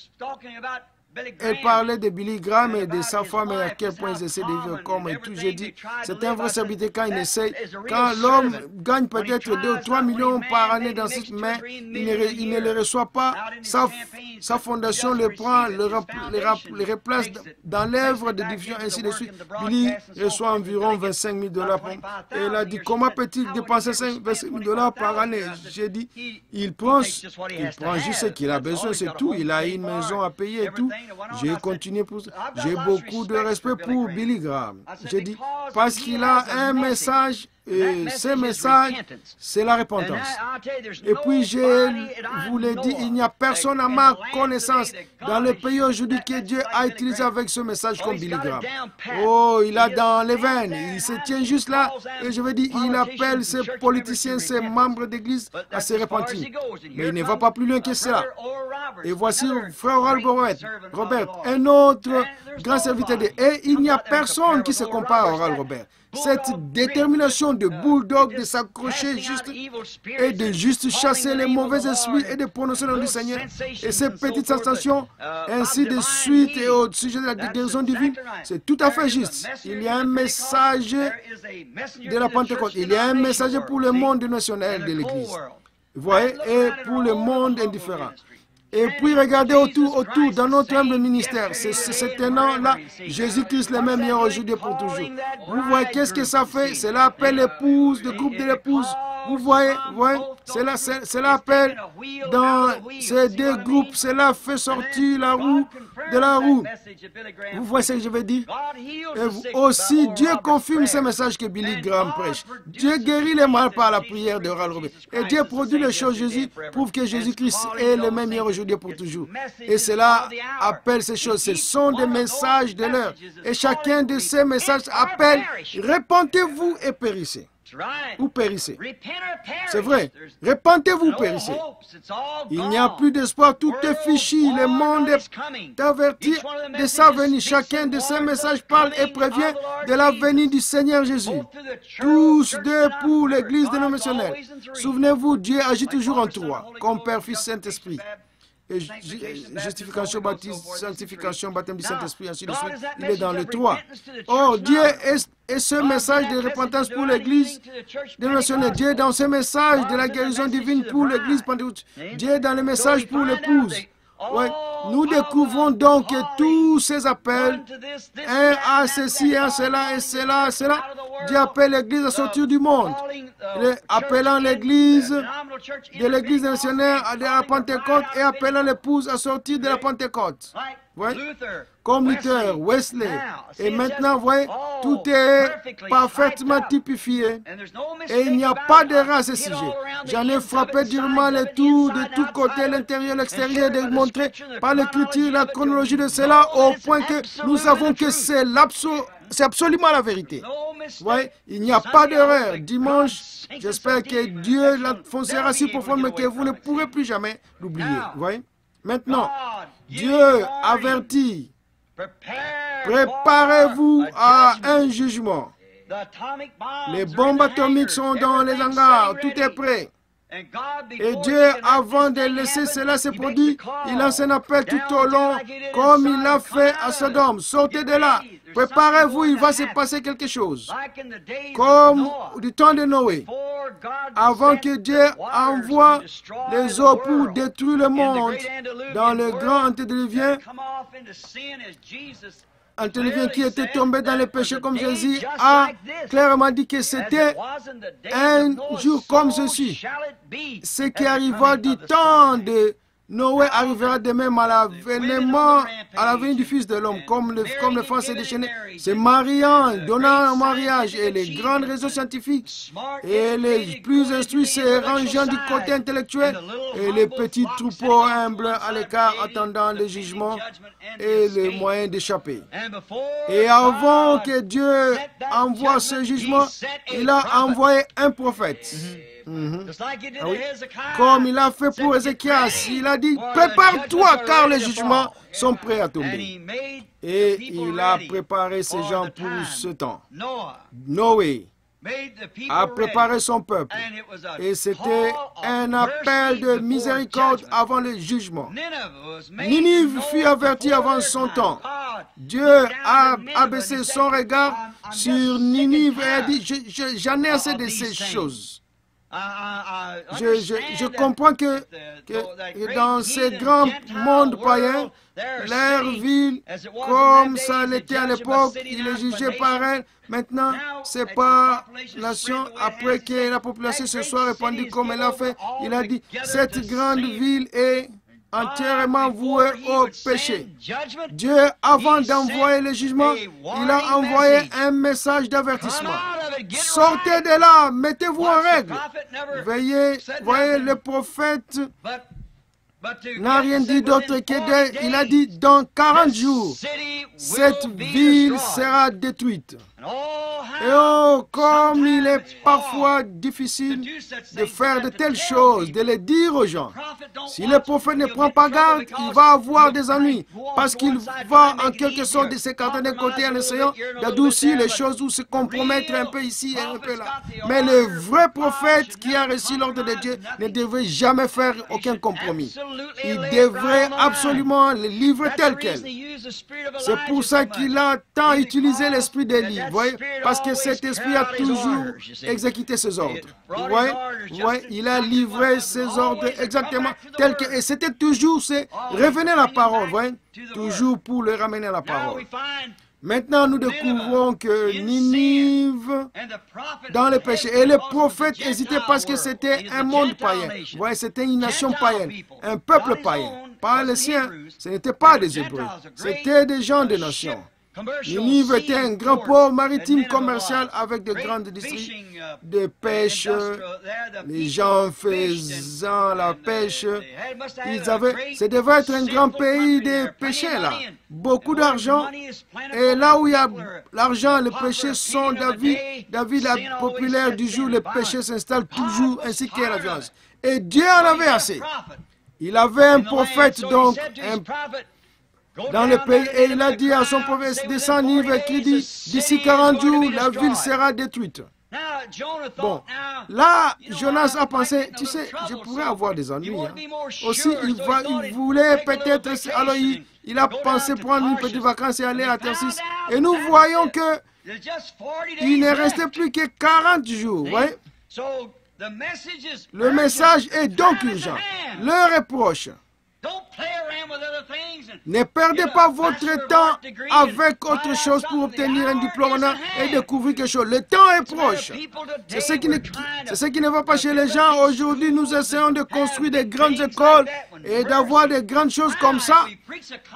S1: elle parlait de Billy Graham et de sa femme et à quel point ils essaient de vivre comme et tout. J'ai dit, c'est un vrai serviteur quand il essaie. Quand l'homme gagne peut-être 2 ou 3 millions par année dans cette main, il ne le reçoit pas. Sa fondation le prend, le replace dans l'œuvre de diffusion, ainsi de suite. Billy reçoit environ 25 000 $ par an. Et elle a dit, comment peut-il dépenser 25 000 $ par année? J'ai dit, il prend juste ce qu'il a besoin, c'est tout. Il a une maison à payer et tout. J'ai continué pour ça. J'ai beaucoup de respect pour Billy Graham. J'ai dit, parce qu'il a un message, et ce message, c'est la repentance. Et puis, je vous l'ai dit, il n'y a personne à ma connaissance dans le pays aujourd'hui que Dieu a utilisé avec ce message comme Billy Graham. Oh, il a dans les veines, il se tient juste là, et je veux dire, il appelle ses politiciens, ses membres d'église à se repentir. Mais il ne va pas plus loin que cela. Et voici frère Robert, un autre grand serviteur de... Et il n'y a personne qui se compare à Oral Robert. Cette détermination de bulldog de s'accrocher juste et de juste chasser les mauvais esprits et de prononcer le nom du Seigneur. Et ces petites sensations, ainsi de suite et au sujet de la guérison divine, c'est tout à fait juste. Il y a un message de la Pentecôte. Il y a un message pour le monde national de l'Église. Vous voyez, et pour le monde indifférent. Et puis regardez autour, dans notre humble ministère, c'est un an-là, Jésus-Christ le même hier, aujourd'hui pour toujours. Vous voyez, qu'est-ce que ça fait? C'est l'appel épouse, le groupe de l'épouse. Vous voyez, c'est l'appel dans ces 2 groupes, cela fait sortir la roue de la roue. Vous voyez ce que je veux dire? Et aussi, Dieu confirme ce message que Billy Graham prêche. Dieu guérit les malades par la prière de Oral Robert. Et Dieu produit les choses, Jésus prouve que Jésus-Christ est le même hier, aujourd'hui pour toujours. Et cela appelle ces choses. Ce sont des messages de l'heure. Et chacun de ces messages appelle, repentez-vous et périssez. Ou périssez. C'est vrai. Repentez-vous ou périssez. Il n'y a plus d'espoir. Tout est fichu. Le monde est averti de sa venue. Chacun de ces messages parle et prévient de la venue du Seigneur Jésus. Tous deux pour l'Église dénominationnelle. Souvenez-vous, Dieu agit toujours en 3, comme Père, Fils, Saint-Esprit. Et justification, baptême, sanctification, baptême du Saint-Esprit, ainsi de suite. Il est dans le 3. Or, Dieu est ce message de repentance pour l'Église dénominationnelle. Dieu est dans ce message de la guérison divine pour l'Église pentecôtiste. Dieu est dans le message pour l'épouse. Ouais. Nous découvrons donc que tous ces appels, un à ceci, un à cela, et cela, cela, Dieu appelle l'Église à sortir du monde, appelant l'Église de l'Église nationale à la Pentecôte et appelant l'épouse à sortir de la Pentecôte. voyez, comme Luther, Wesley. Et maintenant, vous voyez, tout est parfaitement typifié. Et il n'y a pas d'erreur à ce sujet. J'en ai frappé durement les tours de tous côtés, l'intérieur, l'extérieur, démontré par l'écriture, la chronologie de cela, au point que nous savons que c'est absolument la vérité. Vous voyez, il n'y a pas d'erreur. Dimanche, j'espère que Dieu la foncera si profondément que vous ne pourrez plus jamais l'oublier. Vous voyez? Maintenant, Dieu avertit. Préparez-vous à un jugement. Les bombes atomiques sont dans les hangars, tout est prêt. Et Dieu, avant de laisser cela se produire, il lance un appel tout au long, comme il l'a fait à Sodome. Sortez de là, préparez-vous, il va se passer quelque chose. Comme du temps de Noé, avant que Dieu envoie les eaux pour détruire le monde dans le grand antédiluvien, qui était tombé dans le péché comme Jésus a clairement dit que c'était un jour comme ceci. Ce qui arriva du temps de Noé arrivera de même à l'avènement du Fils de l'homme, comme le fond s'est déchaîné, se mariant, donnant en mariage, et les grands réseaux scientifiques, et les plus instruits se rangeant du côté intellectuel, et les petits troupeaux humbles à l'écart attendant le jugement et les moyens d'échapper. Et avant que Dieu envoie ce jugement, il a envoyé un prophète. Ah oui. Comme il a fait pour Ézéchias, il a dit, prépare-toi car les jugements sont prêts à tomber. Et il a préparé ces gens pour ce temps. Noé a préparé son peuple. Et c'était un appel de miséricorde avant le jugement. Ninive fut averti avant son temps. Dieu a abaissé son regard sur Ninive et a dit, j'en ai assez de ces choses. Je comprends que dans ces grands mondes païens, leur ville, comme ça l'était à l'époque, il est jugé par elle. Maintenant, c'est pas nation, après que la population se soit répandue comme elle a fait, il a dit, cette grande ville est entièrement vouée au péché. Dieu, avant d'envoyer le jugement, il a envoyé un message d'avertissement. Sortez de là, mettez-vous en règle. Voyez, le prophète n'a rien dit d'autre que il a dit, dans 40 jours, cette ville sera détruite. Et oh, comme il est parfois difficile de faire de telles choses, de les dire aux gens. Si le prophète ne prend pas garde, il va avoir des ennuis, parce qu'il va en quelque sorte de s'écarter d'un côté en essayant d'adoucir les choses ou se compromettre un peu ici et un peu là. Mais le vrai prophète qui a reçu l'ordre de Dieu ne devrait jamais faire aucun compromis. Il devrait absolument le livrer tel quel. C'est pour ça qu'il a tant utilisé l'esprit d'Élie, voyez, parce que cet esprit a toujours exécuté ses ordres. Vous voyez, il a livré ses ordres exactement tels que, et c'était toujours, revenez à la parole, voyez, toujours pour le ramener à la parole. Maintenant, nous découvrons que Ninive, dans le péché, et les prophètes hésitaient parce que c'était un monde païen. Vous voyez, c'était une nation païenne, un peuple païen. Pas les siens, ce n'étaient pas des Hébreux, c'était des gens de nations. Ninive était un grand port maritime commercial avec de grandes districts de pêche, les gens faisant la pêche. Ça devait être un grand pays de péché là. Beaucoup d'argent. Et là où il y a l'argent, les péchés sont David, la populaire du jour, les péchés s'installent toujours ainsi que la violence. Et Dieu en avait assez. Il avait un prophète donc, dans le pays, et il a dit à son prophète, descends Nive, qui dit, d'ici 40 jours, la ville sera détruite. Bon, là, Jonas a pensé, tu sais, je pourrais avoir des ennuis. Hein. Aussi, il voulait peut-être, alors il a pensé prendre une petite vacance et aller à Tarsis. Et nous voyons que il ne restait plus que 40 jours, ouais. Le message est donc urgent. Le reproche. Ne perdez pas votre temps avec autre chose pour obtenir un diplôme et découvrir quelque chose. Le temps est proche. C'est ce qui ne va pas chez les gens. Aujourd'hui, nous essayons de construire des grandes écoles Et d'avoir des grandes choses comme ça,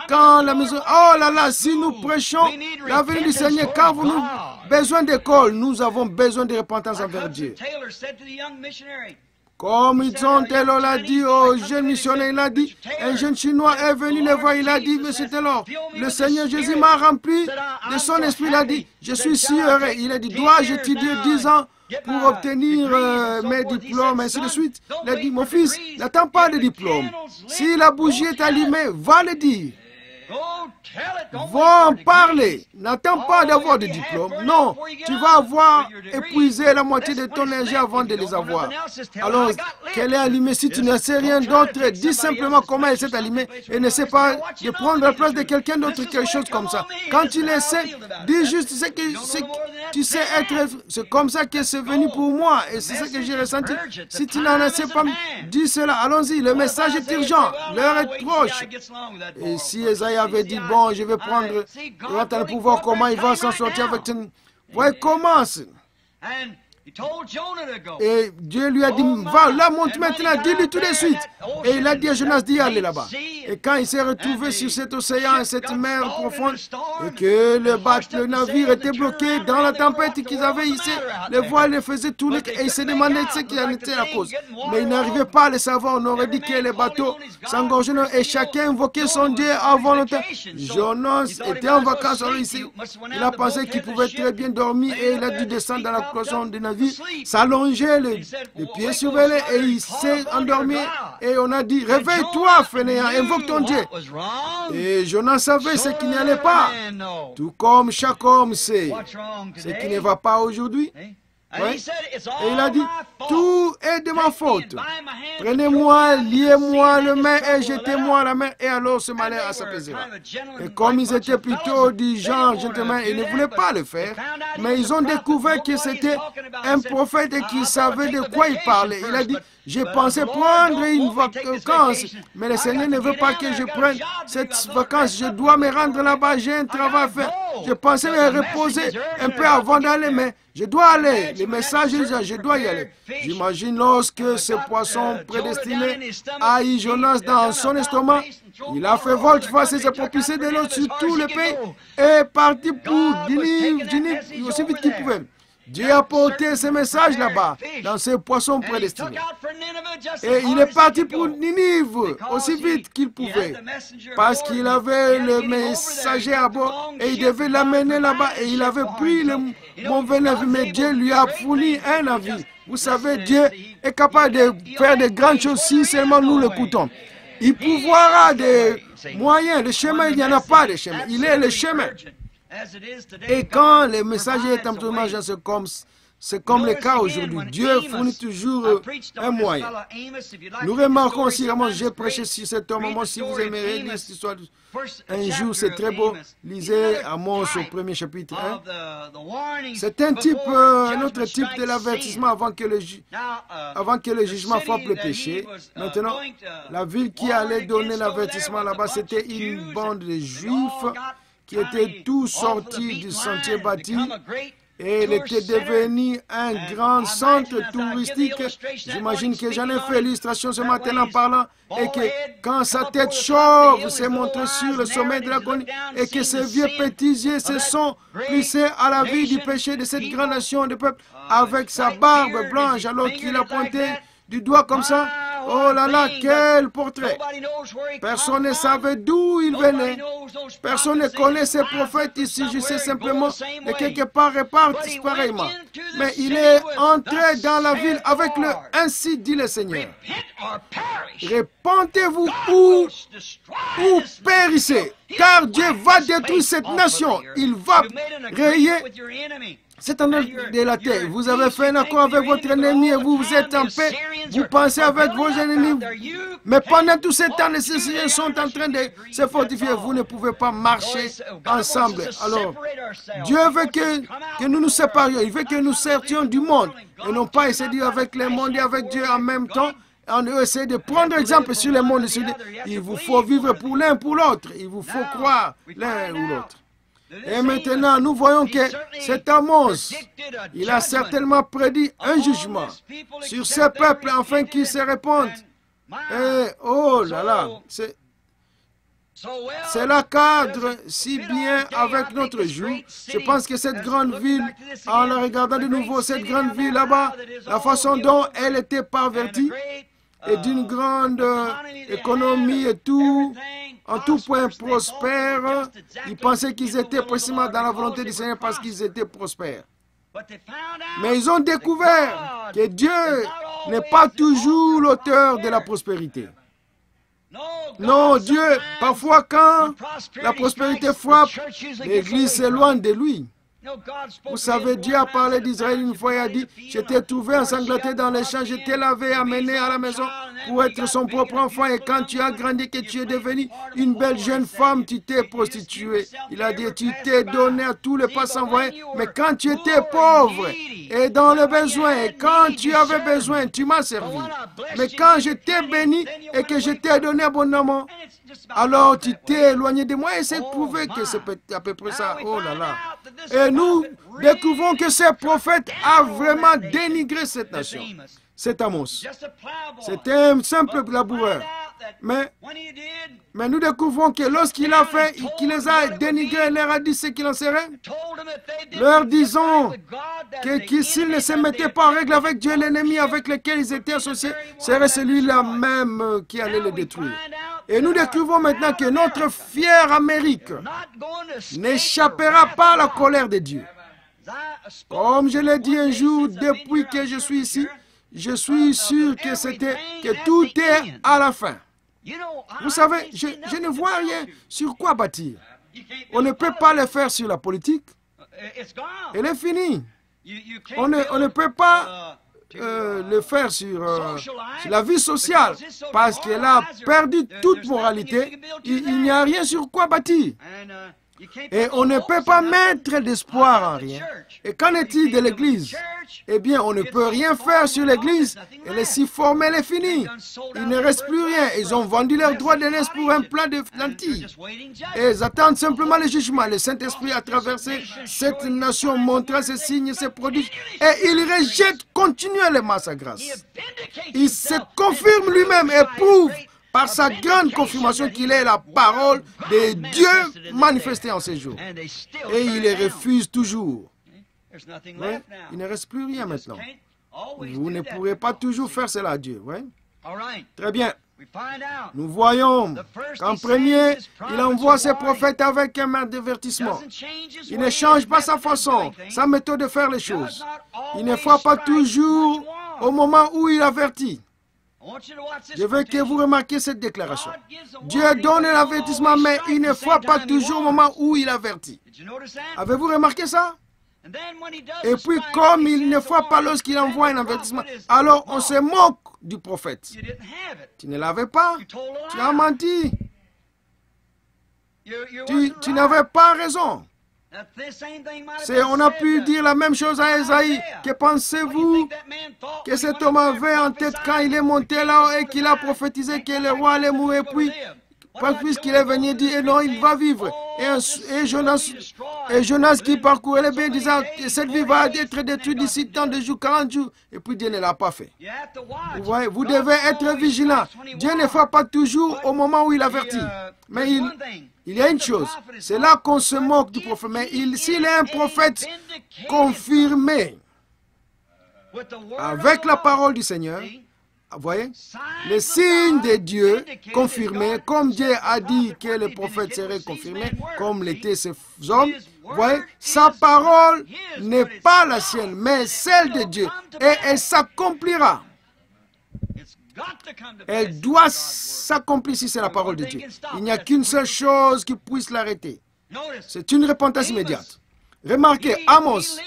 S1: quand la maison... Oh là là, si nous prêchons la venue du Seigneur, quand vous nous besoin d'école, nous avons besoin de repentance envers Dieu. Comme Hudson Taylor l'a dit au jeune missionnaire, il a dit, un jeune Chinois est venu le voir, il a dit, Monsieur Taylor, le Seigneur Jésus m'a rempli de son esprit, il a dit, je suis si heureux. Il a dit, dois-je étudier 10 ans pour obtenir mes diplômes, ainsi de suite. Il a dit, mon fils, n'attends pas de diplôme. Si la bougie est allumée, va le dire. Va en parler. N'attends pas d'avoir de diplôme. Non, tu vas avoir épuisé la moitié de ton énergie avant de les avoir. Alors, qu'elle est allumée, si tu ne sais rien d'autre, dis simplement comment elle s'est allumée et ne sais pas de prendre la place de quelqu'un d'autre, quelque chose comme ça. Quand tu le sais, dis juste ce que tu sais être. C'est comme ça que c'est venu pour moi et c'est ça que j'ai ressenti. Si tu n'en sais pas, dis cela. Allons-y, le message est urgent. L'heure est proche. Et si Esaïe avait dit, bon, je vais prendre le pouvoir, comment il va s'en sortir avec une... Voyez, commence. Et Dieu lui a dit, va, là, monte maintenant, dis-lui tout de suite. Et il a dit à Jonas d'y aller là-bas. Et quand il s'est retrouvé sur cet océan, cette mer profonde, et que le navire était bloqué dans la tempête qu'ils avaient ici, les voiles les faisaient tourner, et il se demandait ce qui en était la cause. Mais il n'arrivait pas à le savoir. On aurait dit que les bateaux s'engorgeaient et chacun invoquait son Dieu à volonté. Jonas était en vacances ici. Il a pensé qu'il pouvait très bien dormir et il a dû descendre dans la cloison du navire, s'allonger, les pieds surveillés, et il s'est endormi. Et on a dit, réveille-toi, fainéant, invoque ton Dieu. Et Jonas savait ce qui n'allait pas. Tout comme chaque homme sait ce qui ne va pas aujourd'hui. Oui. Et il a dit, tout est de ma faute. Prenez-moi, liez-moi le main et jetez-moi la main, et alors ce malheur s'apaisera. Et comme ils étaient plutôt du genre gentleman, ils ne voulaient pas le faire, mais ils ont découvert que c'était un prophète et qu'il savait de quoi il parlait. Il a dit, j'ai pensé prendre une vacance, mais le Seigneur ne veut pas que je prenne cette vacance. Je dois me rendre là-bas, j'ai un travail à faire. Je pensais me reposer un peu avant d'aller, mais je dois aller. Le message est déjà, je dois y aller. J'imagine lorsque ce poisson prédestiné a eu Jonas dans son estomac, il a fait volte-face et s'est propulsé de l'eau sur tout le pays et est parti pour Ninive aussi vite qu'il pouvait. Dieu a porté ce message là-bas, dans ce poisson prédestiné. Et il est parti pour Ninive aussi vite qu'il pouvait, parce qu'il avait le messager à bord et il devait l'amener là-bas et il avait pris le mauvais navire, mais Dieu lui a fourni un navire. Vous savez, Dieu est capable de faire de grandes choses si seulement nous l'écoutons. Il pourvoira des moyens, le chemin, il n'y en a pas de chemin, il est le chemin. Et quand le messager est absolument c'est comme le cas aujourd'hui. Dieu fournit toujours un moyen. Nous remarquons aussi, vraiment, j'ai prêché sur cet homme, si vous aimeriez lire cette histoire, un jour, c'est très beau, lisez Amos au premier chapitre 1. C'est un autre type de l'avertissement avant que le jugement frappe le péché. Maintenant, la ville qui allait donner l'avertissement là-bas, c'était une bande de Juifs qui étaient tous sortis du sentier bâti, et il était devenu un grand centre touristique. J'imagine que j'en ai fait l'illustration ce matin en parlant, et que quand sa tête chauve s'est montrée sur le sommet de la colline, et que ses vieux petits yeux se sont plissés à la vie du péché de cette grande nation de peuple, avec sa barbe blanche, alors qu'il a pointé du doigt comme ça. Oh là là, quel portrait! Personne ne savait d'où il venait. Personne ne connaît ces prophètes. Il s'agissait simplement de quelque part répartis pareillement. Mais il est entré dans la ville avec le « Ainsi dit le Seigneur ». Repentez-vous ou périssez, car Dieu va détruire cette nation. Il va rayer cet endroit de la terre. Vous avez fait un accord avec votre ennemi et vous êtes en paix. Vous pensez avec vos ennemis. Mais pendant tout ce temps, les Syriens sont en train de se fortifier. Vous ne pouvez pas marcher ensemble. Alors, Dieu veut que nous nous séparions. Il veut que nous sortions du monde. Et non pas essayer de vivre avec le monde et avec Dieu en même temps. On essaie de prendre exemple sur le monde. Il vous faut vivre pour l'un pour l'autre. Il vous faut croire l'un ou l'autre. Et maintenant, nous voyons que cet Amos, il a certainement prédit un jugement sur ce peuple afin qu'ils se répandent. Et oh là là, c'est cela cadre si bien avec notre jour. Je pense que cette grande ville, en la regardant de nouveau, cette grande ville là-bas, la façon dont elle était pervertie, et d'une grande économie et tout, en tout point prospère, ils pensaient qu'ils étaient précisément dans la volonté du Seigneur parce qu'ils étaient prospères. Mais ils ont découvert que Dieu n'est pas toujours l'auteur de la prospérité. Non, Dieu, parfois quand la prospérité frappe, l'Église s'éloigne de lui. Vous savez, Dieu a parlé d'Israël une fois et a dit, je t'ai trouvé ensanglanté dans les champs, je te l'avais amené à la maison pour être son propre enfant, et quand tu as grandi, que tu es devenu une belle jeune femme, tu t'es prostituée. Il a dit, tu t'es donné à tous les passants voyants, mais quand tu étais pauvre et dans le besoin, et quand tu avais besoin, tu m'as servi. Mais quand je t'ai béni et que je t'ai donné abondamment, alors tu t'es éloigné de moi, et c'est prouvé que c'est à peu près ça. Oh là là. Et nous découvrons que ce prophète a vraiment dénigré cette nation. C'est Amos. C'était un simple laboureur. Mais nous découvrons que lorsqu'il a fait, qu'il les a dénigrés, il leur a dit ce qu'il en serait, leur disant que s'ils ne se mettaient pas en règle avec Dieu, l'ennemi avec lequel ils étaient associés serait celui-là même qui allait les détruire. Et nous découvrons maintenant que notre fière Amérique n'échappera pas à la colère de Dieu. Comme je l'ai dit un jour, depuis que je suis ici, je suis sûr que tout est à la fin. Vous savez, je ne vois rien sur quoi bâtir. On ne peut pas le faire sur la politique. Elle est finie. On ne peut pas le faire sur la vie sociale parce qu'elle a perdu toute moralité. Il n'y a rien sur quoi bâtir. Et on ne peut pas mettre d'espoir en rien. Et qu'en est-il de l'Église? Eh bien, on ne peut rien faire sur l'Église. Elle est si formelle et finie. Il ne reste plus rien. Ils ont vendu leur droit d'aînesse pour un plat de lentilles. Et ils attendent simplement le jugement. Le Saint-Esprit a traversé cette nation, montrant ses signes, ses prodiges. Et il rejette continuellement sa grâce. Il se confirme lui-même et prouve par sa grande confirmation qu'il est la parole de Dieu manifestée en ces jours. Et il les refuse toujours. Oui, il ne reste plus rien maintenant. Vous ne pourrez pas toujours faire cela à Dieu. Oui? Très bien. Nous voyons qu'en premier, il envoie ses prophètes avec un avertissement. Il ne change pas sa façon, sa méthode de faire les choses. Il ne frappe pas toujours au moment où il avertit. Je veux que vous remarquiez cette déclaration. Dieu donne un avertissement, mais il ne frappe pas toujours au moment où il avertit. Avez-vous remarqué ça? Et puis, comme il ne frappe pas lorsqu'il envoie un avertissement, alors on se moque du prophète. Tu ne l'avais pas. Tu as menti. Tu n'avais pas raison. On a pu dire la même chose à Esaïe. Que pensez-vous que cet homme avait en tête quand il est monté là et qu'il a prophétisé que le roi allait mourir, puisqu'il est venu dire non, il va vivre. Et Jonas qui parcourait les biens disant que cette vie va être détruite d'ici tant de jours, 40 jours. Et puis Dieu ne l'a pas fait. Vous voyez, vous devez être vigilant. Dieu ne frappe pas toujours au moment où il avertit. Mais il y a une chose, c'est là qu'on se moque du prophète. Mais s'il est un prophète confirmé avec la parole du Seigneur, vous voyez, les signes de Dieu confirmés, comme Dieu a dit que le prophète serait confirmé, comme l'étaient ces hommes, vous voyez, sa parole n'est pas la sienne, mais celle de Dieu. Et elle s'accomplira. Elle doit s'accomplir si c'est la parole de Dieu. Il n'y a qu'une seule chose qui puisse l'arrêter. C'est une repentance immédiate. Remarquez, Amos,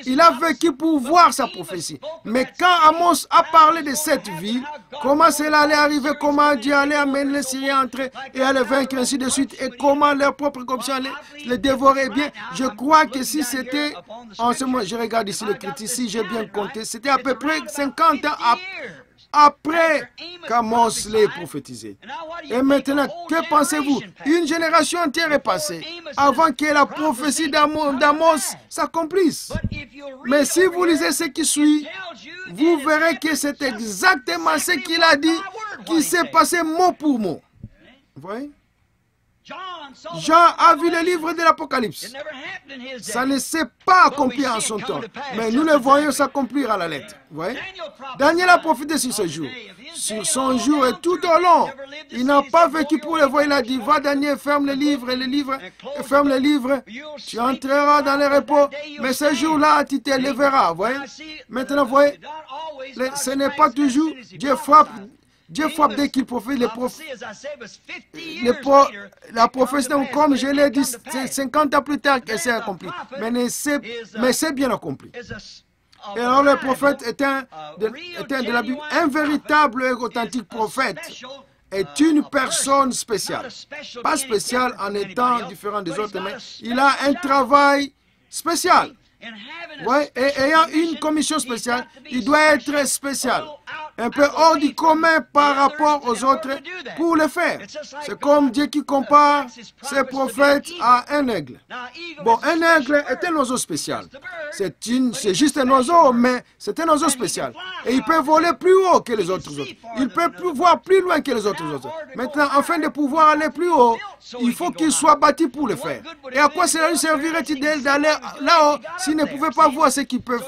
S1: il a vécu pour voir sa prophétie. Mais quand Amos a parlé de cette ville, comment cela allait arriver, comment Dieu allait amener les Syriens à entrer et à les vaincre, ainsi de suite, et comment leur propre corruption allait les dévorer, bien, je crois que si c'était, en ce moment, je regarde ici le critique, si j'ai bien compté, c'était à peu près 50 ans après qu'Amos l'ait prophétisé. Et maintenant, que pensez-vous? Une génération entière est passée avant que la prophétie d'Amos s'accomplisse. Mais si vous lisez ce qui suit, vous verrez que c'est exactement ce qu'il a dit qui s'est passé mot pour mot. Vous voyez? Jean a vu le livre de l'Apocalypse. Ça ne s'est pas accompli en son temps, mais nous le voyons s'accomplir à la lettre. Vous voyez? Daniel a profité sur ce jour. Sur son jour et tout au long, il n'a pas vécu pour le voir. Il a dit, va Daniel, ferme le livre, ferme le livre, tu entreras dans le repos, mais ce jour-là, tu te lèveras. Vous voyez? Maintenant, vous voyez, ce n'est pas toujours Dieu frappe dès qu'il prophétise. La prophétie, comme je l'ai dit, c'est 50 ans plus tard que c'est accompli. Mais c'est bien accompli. Et alors le prophète est de la Bible, un véritable et authentique prophète, est une personne spéciale. Pas spéciale en étant différent des autres, mais il a un travail spécial. Ouais, et ayant une commission spéciale, il doit être spécial. Un peu hors du commun par rapport aux autres pour le faire. C'est comme Dieu qui compare ses prophètes à un aigle. Bon, un aigle est un oiseau spécial. C'est juste un oiseau, mais c'est un oiseau spécial. Et il peut voler plus haut que les autres oiseaux. Il peut voir plus loin que les autres oiseaux. Maintenant, afin de pouvoir aller plus haut, il faut qu'il soit bâti pour le faire. Et à quoi cela lui servirait-il d'aller là-haut s'il ne pouvait pas voir ce qu'il peut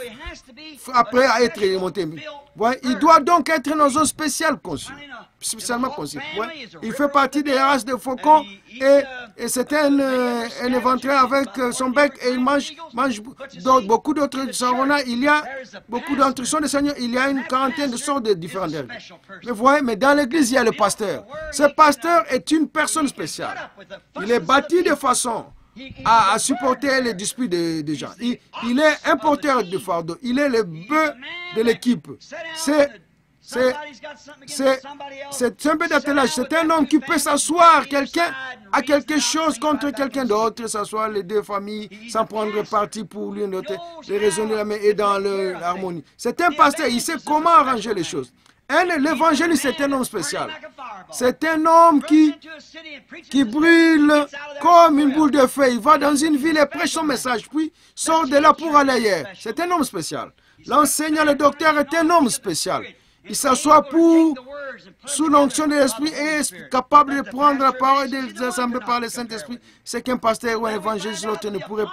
S1: après être monté? Ouais, il doit donc être un oiseau spécial conçu, spécialement conçu. Ouais. Il fait partie des races de faucons et c'est un éventreur avec son bec et il mange beaucoup d'autres sarona. Il y a beaucoup d'instructions de Seigneur. Il y a une quarantaine de sortes de différentes herbes. Mais vous voyez, mais dans l'église, il y a le pasteur. Ce pasteur est une personne spéciale. Il est bâti de façon à supporter les disputes des gens. Il est un porteur de fardeau. Il est le bœuf de l'équipe. C'est un peu d'attelage. C'est un homme qui peut s'asseoir à quelque chose contre quelqu'un d'autre, s'asseoir les deux familles sans prendre parti pour l'une l'autre, les raisonner la main et dans l'harmonie. C'est un pasteur. Il sait comment arranger les choses. L'évangéliste, c'est un homme spécial. C'est un homme qui brûle comme une boule de feu. Il va dans une ville et prêche son message, puis sort de là pour aller ailleurs. C'est un homme spécial. L'enseignant, le docteur est un homme spécial. Il s'assoit sous l'onction de l'Esprit et est capable de prendre la parole et de les assembler par le Saint-Esprit. C'est qu'un pasteur ou un évangéliste, l'autre ne pourrait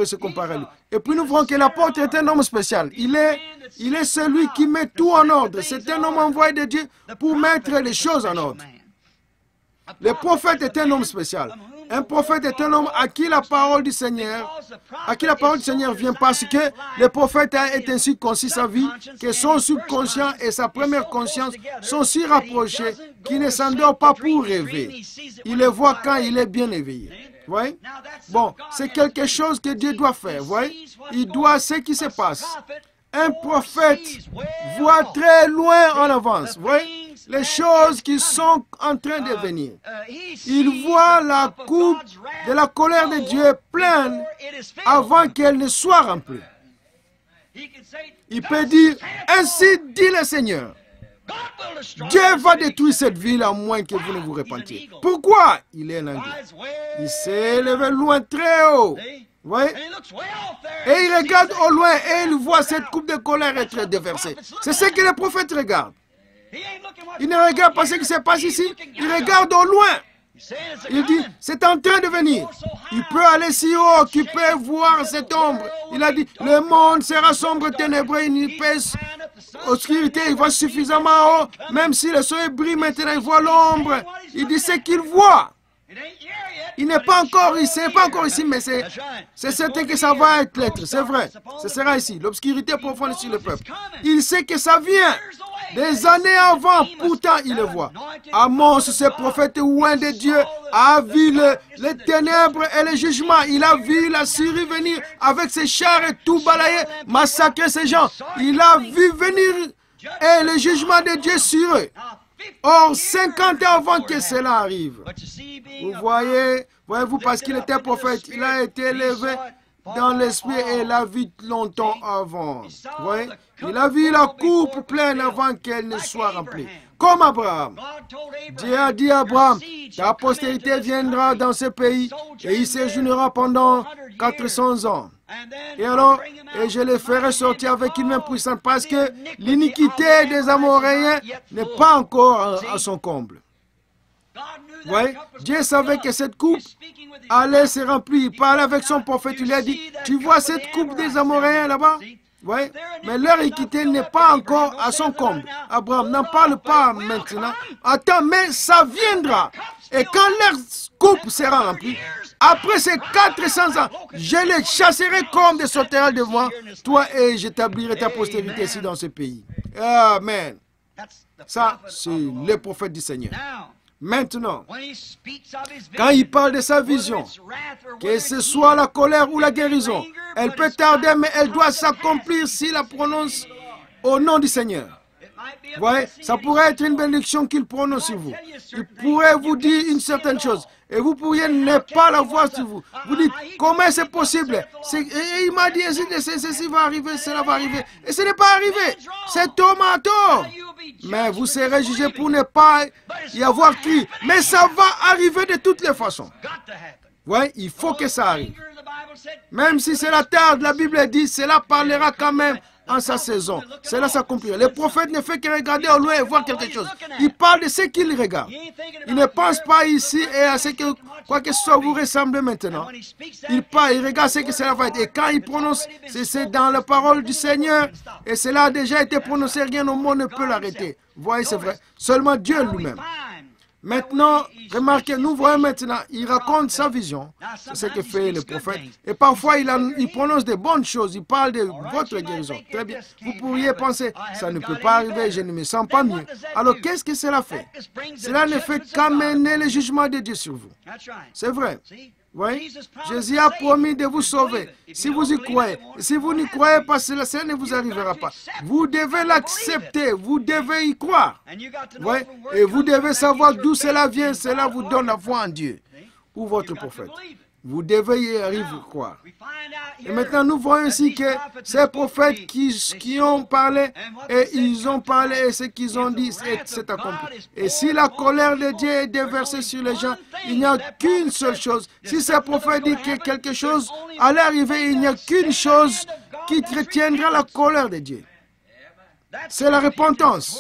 S1: se comparer à lui. Et puis nous voyons que l'apôtre est un homme spécial. Il est celui qui met tout en ordre. C'est un homme envoyé de Dieu pour mettre les choses en ordre. Le prophète est un homme spécial. Un prophète est un homme à qui la parole du Seigneur vient parce que le prophète est ainsi conçu sa vie, que son subconscient et sa première conscience sont si rapprochés qu'il ne s'endort pas pour rêver. Il le voit quand il est bien éveillé. Voyez? Bon, c'est quelque chose que Dieu doit faire. Voyez? Il doit ce qui se passe. Un prophète voit très loin en avance. Voyez? Les choses qui sont en train de venir. Il voit la coupe de la colère de Dieu pleine avant qu'elle ne soit remplie. Il peut dire, ainsi dit le Seigneur, Dieu va détruire cette ville à moins que vous ne vous repentiez. Pourquoi? Il est un ange. Il s'est élevé loin, très haut. Voyez? Et il regarde au loin et il voit cette coupe de colère être déversée. C'est ce que le prophète regarde. Il ne regarde pas ce qui se passe ici. Il regarde au loin. Il dit, c'est en train de venir. Il peut aller si haut qu'il peut voir cette ombre. Il a dit, le monde sera sombre, ténébreux, une épaisse obscurité. Il va suffisamment haut. Même si le soleil brille maintenant, il voit l'ombre. Il dit, ce qu'il voit. Il n'est pas encore ici, mais c'est certain que ça va être, c'est vrai. Ce sera ici, l'obscurité profonde sur le peuple. Il sait que ça vient des années avant, pourtant il le voit. Amos, ce prophète loin de Dieu, a vu les ténèbres et le jugement. Il a vu la Syrie venir avec ses chars et tout balayer, massacrer ces gens. Il a vu venir et le jugement de Dieu sur eux. Or, 50 ans avant que cela arrive, vous voyez-vous, parce qu'il était prophète, il a été élevé dans l'esprit et il a vu longtemps avant. Vous voyez? Il a vu la coupe pleine avant qu'elle ne soit remplie. Comme Abraham. Dieu a dit à Abraham, ta postérité viendra dans ce pays et il séjournera pendant 400 ans. Et alors, et je les ferai sortir avec une main puissante parce que l'iniquité des Amoréens n'est pas encore à son comble. Ouais, Dieu savait que cette coupe allait se remplir. Il parlait avec son prophète, il lui a dit, tu vois cette coupe des Amoréens là-bas? Ouais, mais leur équité n'est pas encore à son comble. Abraham, n'en parle pas maintenant. Attends, mais ça viendra. Et quand leur coupe sera remplie, après ces 400 ans, je les chasserai comme des sauterelles devant toi et j'établirai ta postérité ici dans ce pays. Amen. Ça, c'est le prophète du Seigneur. Maintenant, quand il parle de sa vision, que ce soit la colère ou la guérison, elle peut tarder, mais elle doit s'accomplir s'il la prononce au nom du Seigneur. Vous voyez, ça pourrait être une bénédiction qu'il prononce sur vous. Il pourrait vous dire une certaine chose. Et vous pourriez ne pas la voir sur vous. Vous dites, comment c'est possible? Et il m'a dit, ceci va arriver, cela va arriver. Et ce n'est pas arrivé. C'est tomato. Mais vous serez jugé pour ne pas y avoir cru. Mais ça va arriver de toutes les façons. Oui, il faut que ça arrive. Même si c'est la tarde, la Bible dit, cela parlera quand même en sa saison. Cela s'accomplira. Le prophète ne fait que regarder au loin et voir quelque chose. Il parle de ce qu'il regarde. Il ne pense pas ici et à ce que quoi que ce soit vous ressemble maintenant. Il parle, il regarde ce que cela va être. Et quand il prononce, c'est dans la parole du Seigneur. Et cela a déjà été prononcé, rien au monde ne peut l'arrêter. Vous voyez, c'est vrai. Seulement Dieu lui-même. Maintenant, remarquez, nous voyons maintenant, il raconte sa vision. C'est ce que fait le prophète. Et parfois, il prononce de bonnes choses. Il parle de votre guérison. Très bien. Vous pourriez penser, ça ne peut pas arriver, je ne me sens pas mieux. Alors, qu'est-ce que cela fait? Cela ne fait qu'amener le jugement de Dieu sur vous. C'est vrai. Oui, Jésus a promis de vous sauver. Si vous y croyez, si vous n'y croyez pas, cela ne vous arrivera pas. Vous devez l'accepter, vous devez y croire. Oui, et vous devez savoir d'où cela vient, cela vous donne la foi en Dieu ou votre prophète. Vous devez y arriver à croire. Et maintenant, nous voyons ici que ces prophètes qui ont parlé, et ils ont parlé, et ce qu'ils ont dit, c'est accompli. Et si la colère de Dieu est déversée sur les gens, il n'y a qu'une seule chose. Si ces prophètes disent que quelque chose allait arriver, il n'y a qu'une chose qui retiendra la colère de Dieu. C'est la repentance.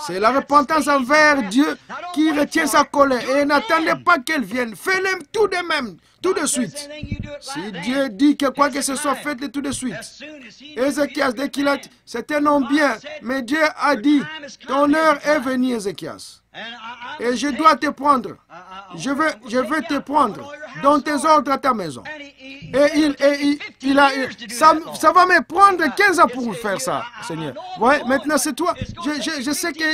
S1: C'est la repentance envers Dieu qui retient sa colère. Et n'attendez pas qu'elle vienne. Faites-le tout de même, tout de suite. Si Dieu dit que quoi que ce soit, faites-le tout de suite. Ézéchias, dès qu'il a dit, c'est un homme bien, mais Dieu a dit, ton heure est venue, Ézéchias. Et je dois te prendre. Je veux te prendre dans tes ordres à ta maison. Et ça va me prendre 15 ans pour faire ça, Seigneur. Ouais, maintenant c'est toi. Je sais que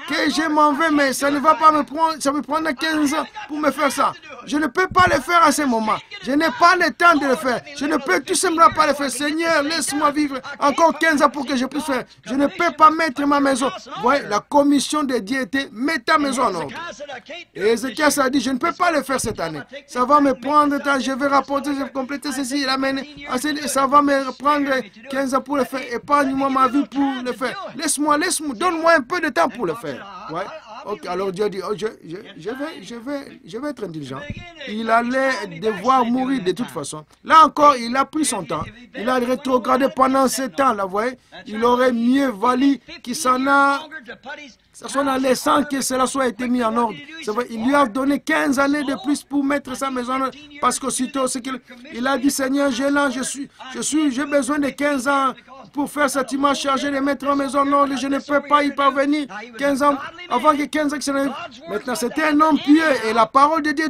S1: je m'en vais, mais ça ne va pas me prendre, ça me prendre 15 ans pour me faire ça. Je ne peux pas le faire à ce moment. Je n'ai pas le temps de le faire. Je ne peux tout simplement pas le faire. Seigneur, laisse-moi vivre encore 15 ans pour que je puisse faire. Je ne peux pas mettre ma maison. Ouais, la commission de Dieu était, mets ta maison en ordre. Et Ézéchias a dit, je ne peux pas le faire cette année. Ça va me prendre temps, je vais rapporter, je vais compléter ceci, il amène, ça va me prendre 15 ans pour le faire. Épargne-moi ma vie pour le faire. Laisse-moi, donne-moi un peu de temps pour le faire. Ouais. Ok, alors Dieu dit, oh, je vais être indulgent. Il allait devoir mourir de toute façon. Là encore, il a pris son temps. Il a rétrogradé pendant ce temps-là, vous voyez. Il aurait mieux valu qu'il s'en allait sans que cela soit été mis en ordre. Vrai, il lui a donné 15 années de plus pour mettre sa maison en ordre. Parce qu'aussitôt, il a dit, Seigneur, j'ai besoin de 15 ans pour faire ça. Tu m'as chargé de mettre ma maison en ordre. Je ne peux pas y parvenir. 15 ans, avant que 15 ans que ça n'arrive. Maintenant, c'était un homme pieux et la parole de Dieu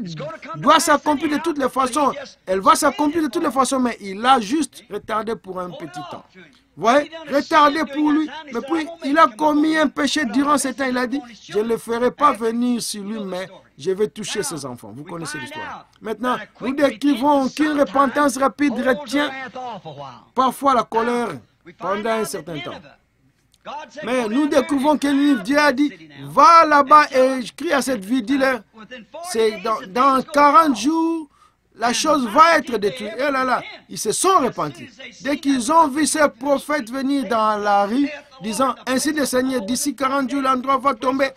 S1: doit s'accomplir de toutes les façons. Elle va s'accomplir de toutes les façons, mais il a juste retardé pour un petit temps. Vous voyez, retardé pour lui, mais puis il a commis un péché durant ce temps. Il a dit, je ne le ferai pas venir sur lui, mais je vais toucher ses enfants. Vous connaissez l'histoire. Maintenant, nous décrivons qu'une repentance rapide retient parfois la colère pendant un certain temps. Mais nous découvrons que Dieu a dit, va là-bas et je crie à cette ville, dis-leur, c'est dans 40 jours, la chose va être détruite. Et là, ils se sont repentis. Dès qu'ils ont vu ces prophètes venir dans la rue, disant, ainsi le Seigneur, d'ici 40 jours, l'endroit va tomber.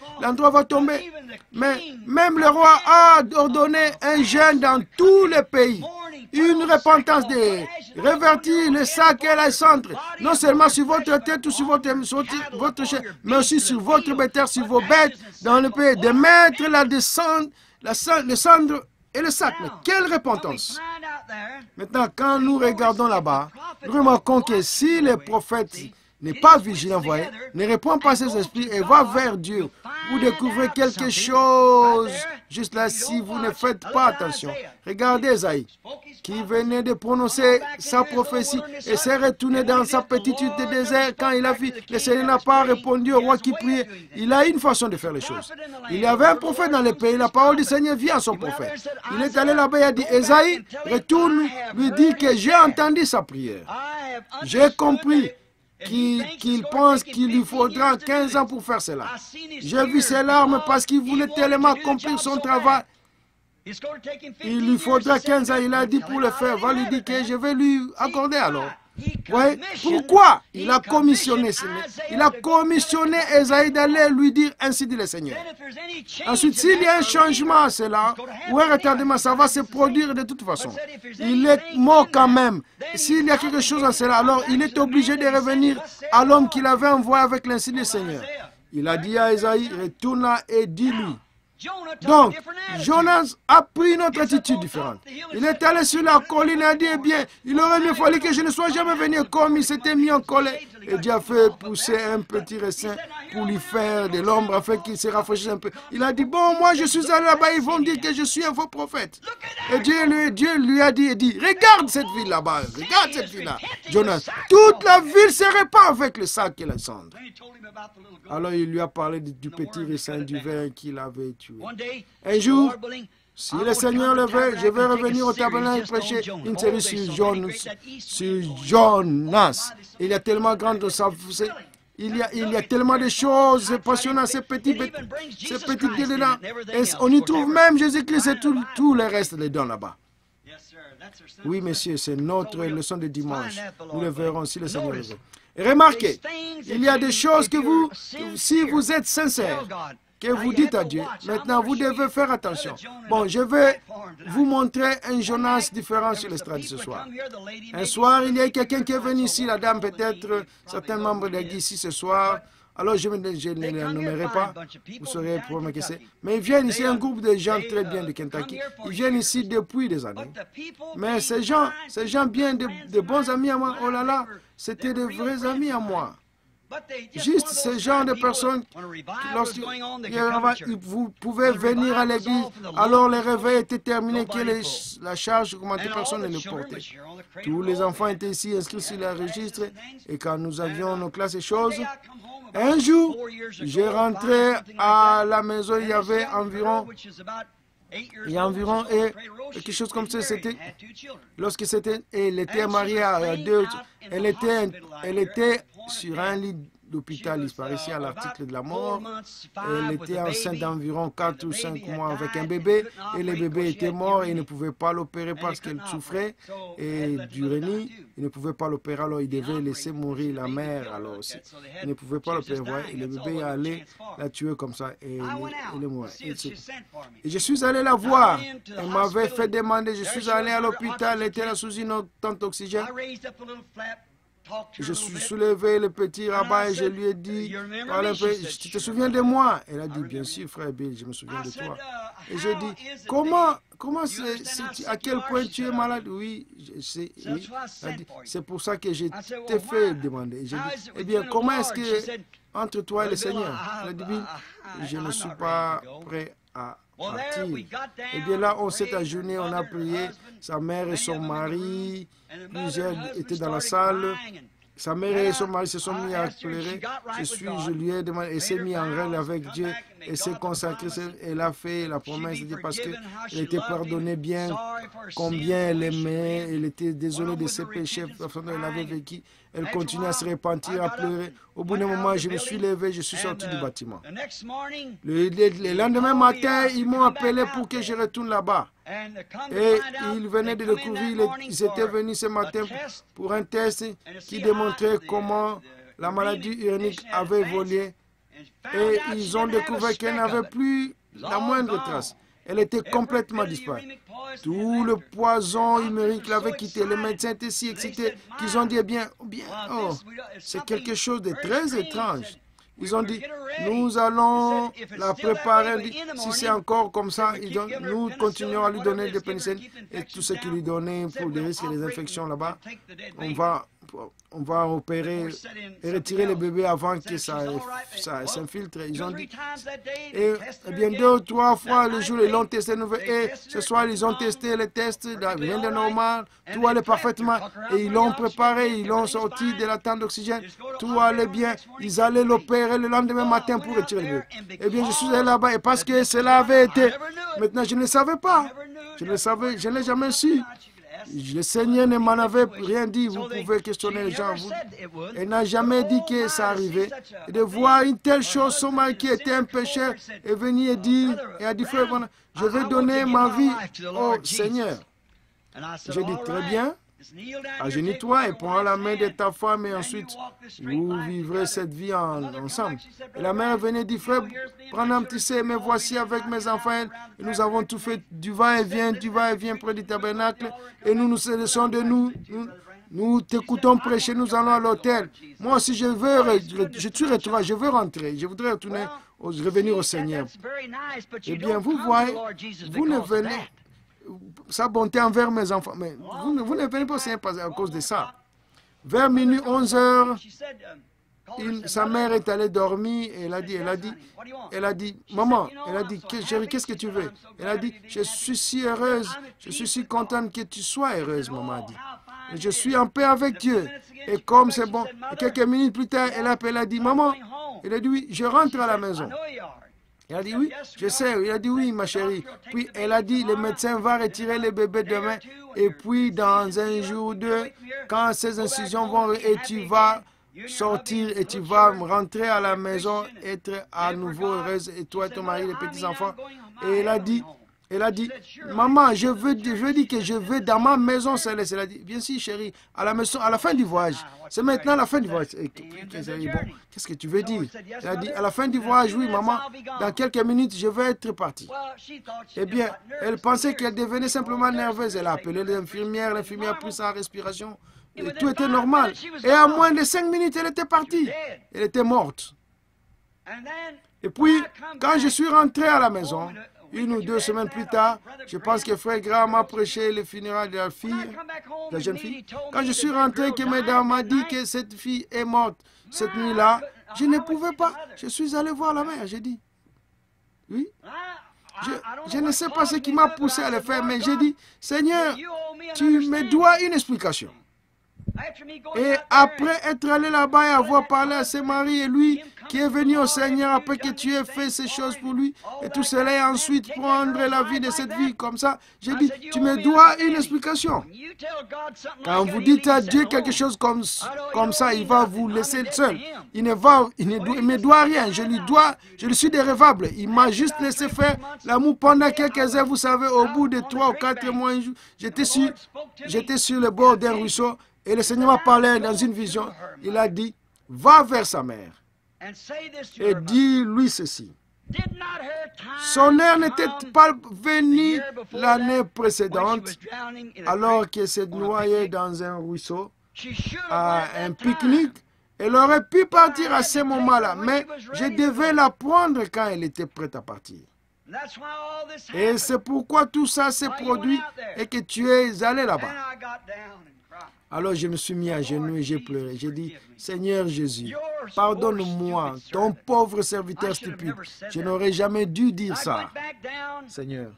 S1: Mais même le roi a ordonné un jeûne dans tous les pays. une repentance de révertir le sac et la cendre, non seulement sur votre tête ou sur votre chair, mais aussi sur votre bête, sur vos bêtes, dans le pays, de mettre le cendre et le sac. Mais quelle repentance! Maintenant, quand nous regardons là-bas, nous remarquons que si le prophète n'est pas vigilant, voyez, ne répond pas à ses esprits et va vers Dieu, vous découvrez quelque chose juste là si vous ne faites pas attention. Regardez Esaïe, qui venait de prononcer sa prophétie et s'est retourné dans sa petitude de désert quand il a vu. Le Seigneur n'a pas répondu au roi qui priait. Il a une façon de faire les choses. Il y avait un prophète dans le pays, la parole du Seigneur vient à son prophète. Il est allé là-bas et a dit, Esaïe, retourne lui dire que j'ai entendu sa prière. J'ai compris qu'il pense qu'il lui faudra 15 ans pour faire cela. J'ai vu ses larmes parce qu'il voulait tellement accomplir son travail. Il lui faudra 15 ans, il a dit pour le faire, va lui dire que je vais lui accorder alors. Ouais. Pourquoi il a commissionné Esaïe d'aller lui dire ainsi dit le Seigneur. Ensuite, s'il y a un changement à cela, ou un retardement, ça va se produire de toute façon. Il est mort quand même. S'il y a quelque chose à cela, alors il est obligé de revenir à l'homme qu'il avait envoyé avec l'insigne du Seigneur. Il a dit à Esaïe, retourne là et dis-lui. Donc, Jonas a pris une autre attitude différente. Il est allé sur la colline et a dit, eh bien, il aurait mieux fallu que je ne sois jamais venu comme il s'était mis en colère. Et Dieu a fait pousser un petit raisin pour lui faire de l'ombre afin qu'il se rafraîchisse un peu. Il a dit, bon, moi je suis allé là-bas, ils vont dire que je suis un faux prophète. Et Dieu lui a dit, regarde cette ville là-bas, regarde cette ville-là. Jonas, toute la ville se répand avec le sac et la cendre. Alors il lui a parlé du petit raisin du vin qu'il avait tué. Un jour, si le Seigneur le veut, je vais revenir au tabernacle et prêcher une série sur Jonas. Il y a tellement grand de ça. Il y a tellement de choses passionnantes, ces petites délais-là. On y trouve même Jésus-Christ et tout le reste des dons là-bas. Oui, messieurs, c'est notre leçon de dimanche. Nous le verrons si le Seigneur le veut. Remarquez, il y a des choses que si vous êtes sincère, que vous dites à Dieu, maintenant vous devez faire attention. Bon, je vais vous montrer un Jonas différent sur l'estrade ce soir. Un soir, il y a quelqu'un qui est venu ici, la dame peut-être, certains membres de l'église ici ce soir. Alors je ne les nommerai pas, vous saurez probablement que c'est. Mais ils viennent ici, un groupe de gens très bien de Kentucky. Ils viennent ici depuis des années. Mais ces gens bien de bons amis à moi, oh là là, c'était de vrais amis à moi. Juste ce genre de personnes, lorsque vous pouvez venir à l'église, alors le réveil était terminé, que la charge augmentait, personne ne le portait. Tous les enfants étaient ici inscrits sur le registre, et quand nous avions nos classes et choses, un jour, j'ai rentré à la maison, il y avait environ quelque chose comme ça, c'était lorsque elle était mariée à deux, elle était sur un lit d'hôpital, il paraissait à l'article de la mort. Elle était enceinte d'environ 4 ou 5 mois avec un bébé, et le bébé était mort et il ne pouvait pas l'opérer parce qu'elle souffrait et du rhume. Il ne pouvait pas l'opérer, alors il devait laisser mourir la mère alors aussi. Il ne pouvait pas l'opérer, et le bébé allait la tuer comme ça et elle est morte. Et je suis allé la voir. Elle m'avait fait demander, je suis allé à l'hôpital, elle était là sous une tente d'oxygène. Je suis soulevé le petit rabbin et je lui ai dit, tu te souviens de moi? Elle a dit, bien sûr, frère Bill, je me souviens de toi. Et j'ai dit, à quel point tu es malade? Oui, je sais. Oui. C'est pour ça que je t'ai fait demander. J'ai dit, eh bien, comment est-ce que, entre toi et le Seigneur? Elle a dit, je ne suis pas prêt à partir. Et bien là, on s'est ajourné, on a prié. Sa mère et son mari, plusieurs étaient dans la salle. Sa mère et son mari se sont mis à pleurer. Je lui ai demandé, elle s'est mise en règle avec Dieu, elle s'est consacrée, elle a fait la promesse de Dieu parce qu'elle était pardonnée bien, combien elle aimait, elle était désolée de ses péchés, la façon dont elle avait vécu. Elle continuait à se repentir, à pleurer. Au bout d'un moment, je me suis levé, je suis sorti du bâtiment. Le lendemain matin, ils m'ont appelé pour que je retourne là-bas. Et ils venaient de découvrir, ils étaient venus ce matin pour un test qui démontrait comment la maladie urinique avait évolué. Et ils ont découvert qu'elle n'avait plus la moindre trace. Elle était complètement disparue. Tout le poison humérique l'avait quitté. Les médecins étaient si excités qu'ils ont dit, eh bien, oh, c'est quelque chose de très étrange. Ils ont dit, nous allons la préparer. Si c'est encore comme ça, nous continuons à lui donner des pénicillines et tout ce qu'il lui donnait pour des risques et des infections là-bas. On va opérer et retirer le bébé avant que ça s'infiltre. Ils ont dit, et bien 2 ou 3 fois le jour, ils l'ont testé. Et ce soir, ils ont testé les tests, rien de normal, tout allait parfaitement. Et ils l'ont préparé, ils l'ont sorti de la tente d'oxygène, tout allait bien. Ils allaient l'opérer le lendemain matin pour retirer le bébé. Eh bien, je suis allé là-bas et parce que cela avait été, maintenant je ne savais pas, je ne l'ai jamais su. Le Seigneur ne m'en avait rien dit. Vous pouvez questionner les gens. Elle n'a jamais dit que ça arrivait. Et de voir une telle chose, son mari qui était un pécheur est venu et dit, et a dit, frère, je vais donner ma vie au Seigneur. J'ai dit, très bien, agenouille-toi et prends la main de ta femme et ensuite vous vivrez cette vie ensemble. Et la mère venait dire, frère, prends un petit C, me voici avec mes enfants. Et nous avons tout fait du va-et-vient près du tabernacle. Et nous nous laissons de nous t'écoutons prêcher, nous allons à l'hôtel. Moi aussi, je veux rentrer, je voudrais revenir au Seigneur. Eh bien, vous voyez, vous ne venez sa bonté envers mes enfants. Mais vous ne venez pas au Seigneur à cause de ça. Vers minuit, 11 heures, sa mère est allée dormir et elle a dit, maman, elle a dit, chérie, qu'est-ce que tu veux? Elle a dit, je suis si heureuse, je suis si contente que tu sois heureuse, maman a dit. Et je suis en paix avec Dieu. Et comme c'est bon, et quelques minutes plus tard, elle a dit, maman, elle a dit, oui, je rentre à la maison. Elle a dit oui, je sais. Il a dit oui, ma chérie. Puis elle a dit, le médecin va retirer le bébé demain. Et puis dans un jour ou 2, quand ces incisions vont, et tu vas sortir et tu vas rentrer à la maison, être à nouveau heureuse, et toi et ton mari, les petits-enfants. Et elle a dit, maman, je veux dire que je veux dans ma maison céleste. Elle a dit, bien sûr, chérie, à la fin du voyage. C'est maintenant la fin du voyage. Et bon, qu'est-ce que tu veux dire? Elle a dit, à la fin du voyage, oui, maman, dans quelques minutes, je vais être partie. Eh bien, elle pensait qu'elle devenait simplement nerveuse. Elle a appelé l'infirmière a pris sa respiration. Et tout était normal. Et à moins de 5 minutes, elle était partie. Elle était morte. Et puis, quand je suis rentré à la maison, 1 ou 2 semaines plus tard, je pense que Frère Graham a prêché les funérailles de la jeune fille. Quand je suis rentré, que madame m'a dit que cette fille est morte cette nuit-là, je ne pouvais pas. Je suis allé voir la mère, j'ai dit, oui. Je ne sais pas ce qui m'a poussé à le faire, mais j'ai dit, Seigneur, tu me dois une explication. Et après être allé là-bas et avoir parlé à ses maris et lui qui est venu au Seigneur après que tu aies fait ces choses pour lui et tout cela et ensuite prendre la vie de cette vie comme ça, j'ai dit, tu me dois une explication. Quand vous dites à Dieu quelque chose comme ça, il va vous laisser seul. Il ne me doit rien, je lui suis dérévable. Il m'a juste laissé faire l'amour pendant quelques heures, vous savez, au bout de 3 ou 4 mois, j'étais sur le bord d'un ruisseau. Et le Seigneur m'a parlé dans une vision. Il a dit, va vers sa mère et dis-lui ceci. Son heure n'était pas venue l'année précédente alors qu'elle s'est noyée dans un ruisseau à un pique-nique. Elle aurait pu partir à ce moment-là, mais je devais la prendre quand elle était prête à partir. Et c'est pourquoi tout ça s'est produit et que tu es allé là-bas. Alors je me suis mis à genoux et j'ai pleuré. J'ai dit, Seigneur Jésus, pardonne-moi, ton pauvre serviteur stupide. Je n'aurais jamais dû dire ça, Seigneur.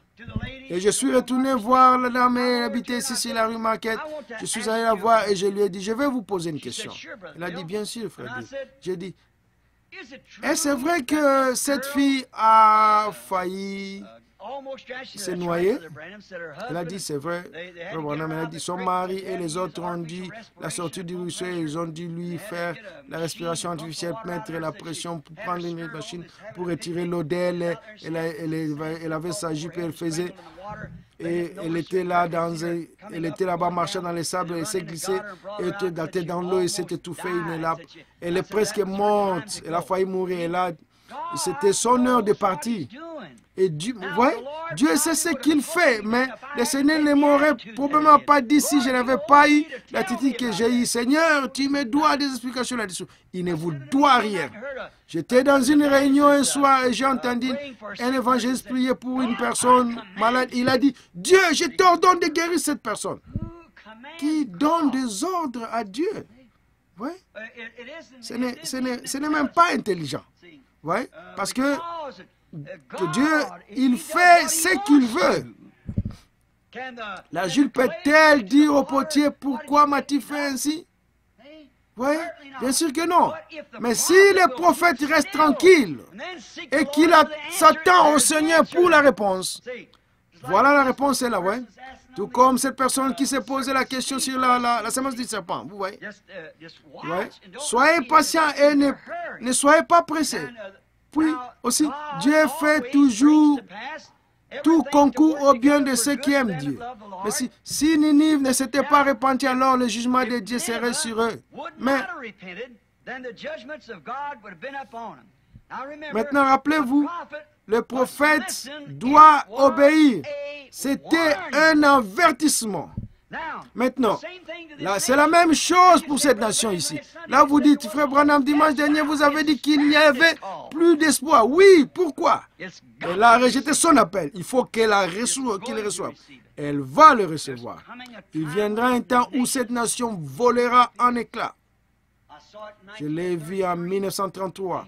S1: Et je suis retourné voir la dame qui habitait ici sur la rue Marquette. Je suis allé la voir et je lui ai dit, je vais vous poser une question. Elle a dit, bien sûr, frère. J'ai dit, est-ce vrai que cette fille a failli s'est noyée? Elle a dit, c'est vrai. Elle a dit, son mari et les autres ont dit, la sortie du ruisseau, ils ont dû lui faire la respiration artificielle, mettre la pression pour prendre une machine pour retirer l'eau d'elle. Elle avait sa jupe et elle faisait. Et elle était là-bas, marchant dans les sables, elle s'est glissée, elle était dans l'eau et s'est étouffée. Elle est presque morte, elle a failli mourir. C'était son heure de partir. Et Dieu, ouais, Dieu sait ce qu'il fait, mais le Seigneur ne m'aurait probablement pas dit si je n'avais pas eu l'attitude que j'ai eue. Seigneur, tu me dois des explications là-dessus. Il ne vous doit rien. J'étais dans une réunion un soir et j'ai entendu un évangéliste prier pour une personne malade. Il a dit, Dieu, je t'ordonne de guérir cette personne. Qui donne des ordres à Dieu. Ouais. Ce n'est même pas intelligent. Ouais. Parce que Dieu, il fait ce qu'il veut. La Jules peut-elle dire au potier, pourquoi m'as-tu fait ainsi? Oui, bien sûr que non. Mais si le prophète reste tranquille et qu'il s'attend au Seigneur pour la réponse, voilà la réponse est là, ouais. Tout comme cette personne qui s'est posé la question sur la semence du serpent, vous voyez. Ouais. Soyez patient et ne soyez pas pressés. Puis aussi, Dieu fait toujours tout concourt au bien de ceux qui aiment Dieu. Mais si Ninive ne s'était pas répandue, alors le jugement de Dieu serait sur eux. Mais maintenant, rappelez-vous, le prophète doit obéir. C'était un avertissement. Maintenant, là, c'est la même chose pour cette nation ici. Là, vous dites, frère Branham, dimanche dernier, vous avez dit qu'il n'y avait plus d'espoir. Oui, pourquoi? Elle a rejeté son appel. Il faut qu'il le reçoive. Elle va le recevoir. Il viendra un temps où cette nation volera en éclats. Je l'ai vu en 1933.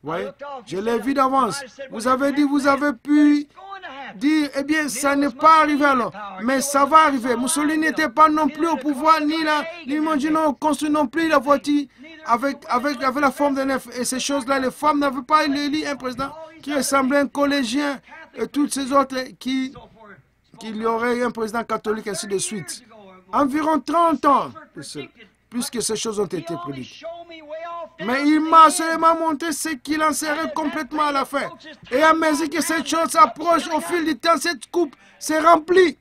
S1: Oui, je l'ai vu d'avance. Vous avez dit, vous avez pu dire, eh bien, ça n'est pas arrivé alors, mais ça va arriver. Mussolini n'était pas non plus au pouvoir, ni Maginot construit non plus la voiture avec la forme d'un œuf. Et ces choses-là, les femmes n'avaient pas élu un président qui ressemblait à un collégien et toutes ces autres qu'il y aurait eu un président catholique, ainsi de suite. Environ 30 ans, puisque ces choses ont été prédites. Mais il m'a seulement montré ce qu'il en serait complètement à la fin. Et à mesure que cette chose s'approche au fil du temps, cette coupe s'est remplie.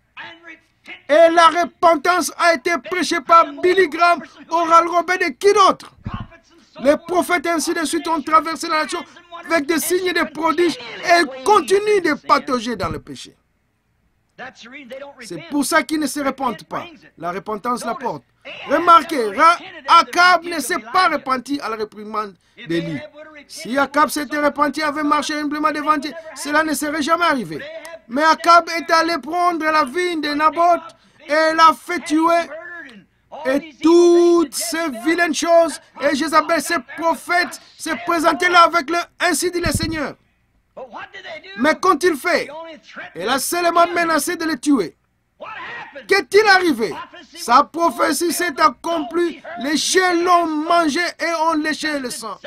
S1: Et la repentance a été prêchée par Billy Graham, Oral Roberts et qui d'autre? Les prophètes ainsi de suite ont traversé la nation avec des signes et des prodiges et continuent de patauger dans le péché. C'est pour ça qu'ils ne se repentent pas. La repentance la porte. Remarquez, Akab ne s'est pas repenti à la réprimande d'Élie. Si Akab s'était repenti, avait marché humblement devant Dieu, cela ne serait jamais arrivé. Mais Akab est allé prendre la vigne de Naboth et l'a fait tuer. Et toutes ces vilaines choses, et Jézabel, ces prophètes, se présentaient là avec le « Ainsi dit le Seigneur ». Mais qu'ont-ils fait? Elle a seulement menacé de le tuer. Qu'est-il arrivé? Sa prophétie s'est accomplie. Les chiens l'ont mangé et ont léché le sang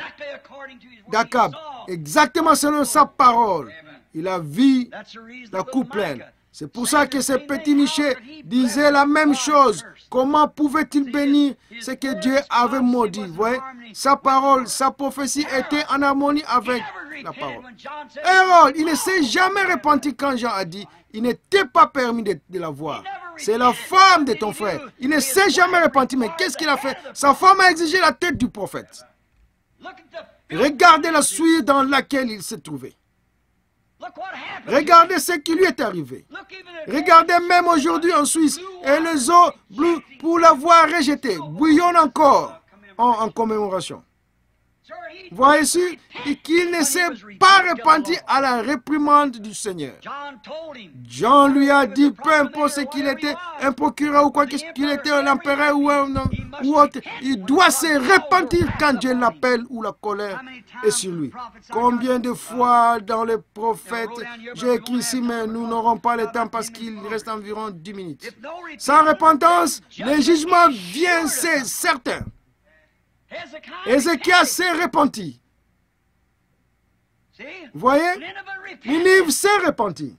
S1: d'Akab. Exactement selon sa parole. Il a vu la coupe pleine. C'est pour ça que ce petit Michée disait la même chose. Comment pouvait-il bénir ce que Dieu avait maudit? Vous voyez, sa parole, sa prophétie était en harmonie avec la parole. Hérode, il ne s'est jamais repenti quand Jean a dit, il n'était pas permis de la voir. C'est la femme de ton frère. Il ne s'est jamais repenti, mais qu'est-ce qu'il a fait? Sa femme a exigé la tête du prophète. Regardez la souillure dans laquelle il se trouvait. Regardez ce qui lui est arrivé. Regardez même aujourd'hui en Suisse. Et les eaux bleues, pour l'avoir rejeté, bouillonnent encore en commémoration. Voyez ici qu'il ne s'est pas repenti à la réprimande du Seigneur. Jean lui a dit, peu importe ce qu'il était, un procureur ou quoi qu'il était, un empereur ou autre, il doit se repentir quand Dieu l'appelle ou la colère est sur lui. Combien de fois dans les prophètes, j'ai écrit ici, mais nous n'aurons pas le temps parce qu'il reste environ 10 minutes. Sans repentance, le jugement vient, c'est certain. Ézéchias s'est repenti. Vous voyez? Ninive s'est repenti.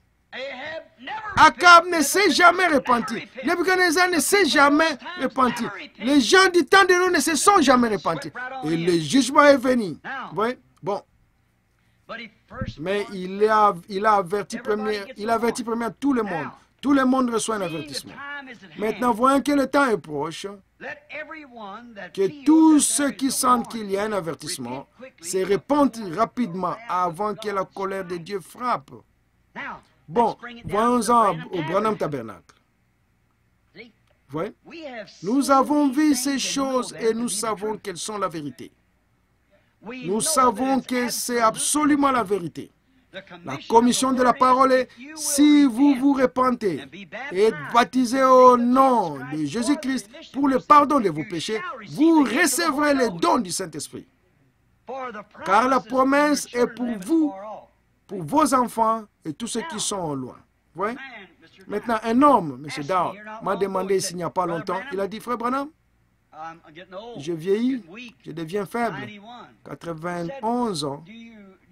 S1: Akab ne s'est jamais repenti. Nebuchadnezzar ne s'est jamais repenti. Les gens du temps de nous ne se sont jamais repentis. Et le jugement est venu. Vous voyez? Bon. Mais il a averti premier tout le monde. Tout le monde reçoit un avertissement. Maintenant, voyons que le temps est proche. Que tous ceux qui sentent qu'il y a un avertissement se répandent rapidement avant que la colère de Dieu frappe. Bon, voyons-en au Branham Tabernacle. Voyez? Nous avons vu ces choses et nous savons quelles sont la vérité. Nous savons que c'est absolument la vérité. La commission de la parole est, si vous vous repentez et êtes baptisés au nom de Jésus-Christ pour le pardon de vos péchés, vous recevrez les dons du Saint-Esprit. Car la promesse est pour vous, pour vos enfants et tous ceux qui sont au loin. Voyez? Maintenant, un homme, M. Dow, m'a demandé s'il n'y a pas longtemps, il a dit, Frère Branham, je vieillis, je deviens faible, 91 ans.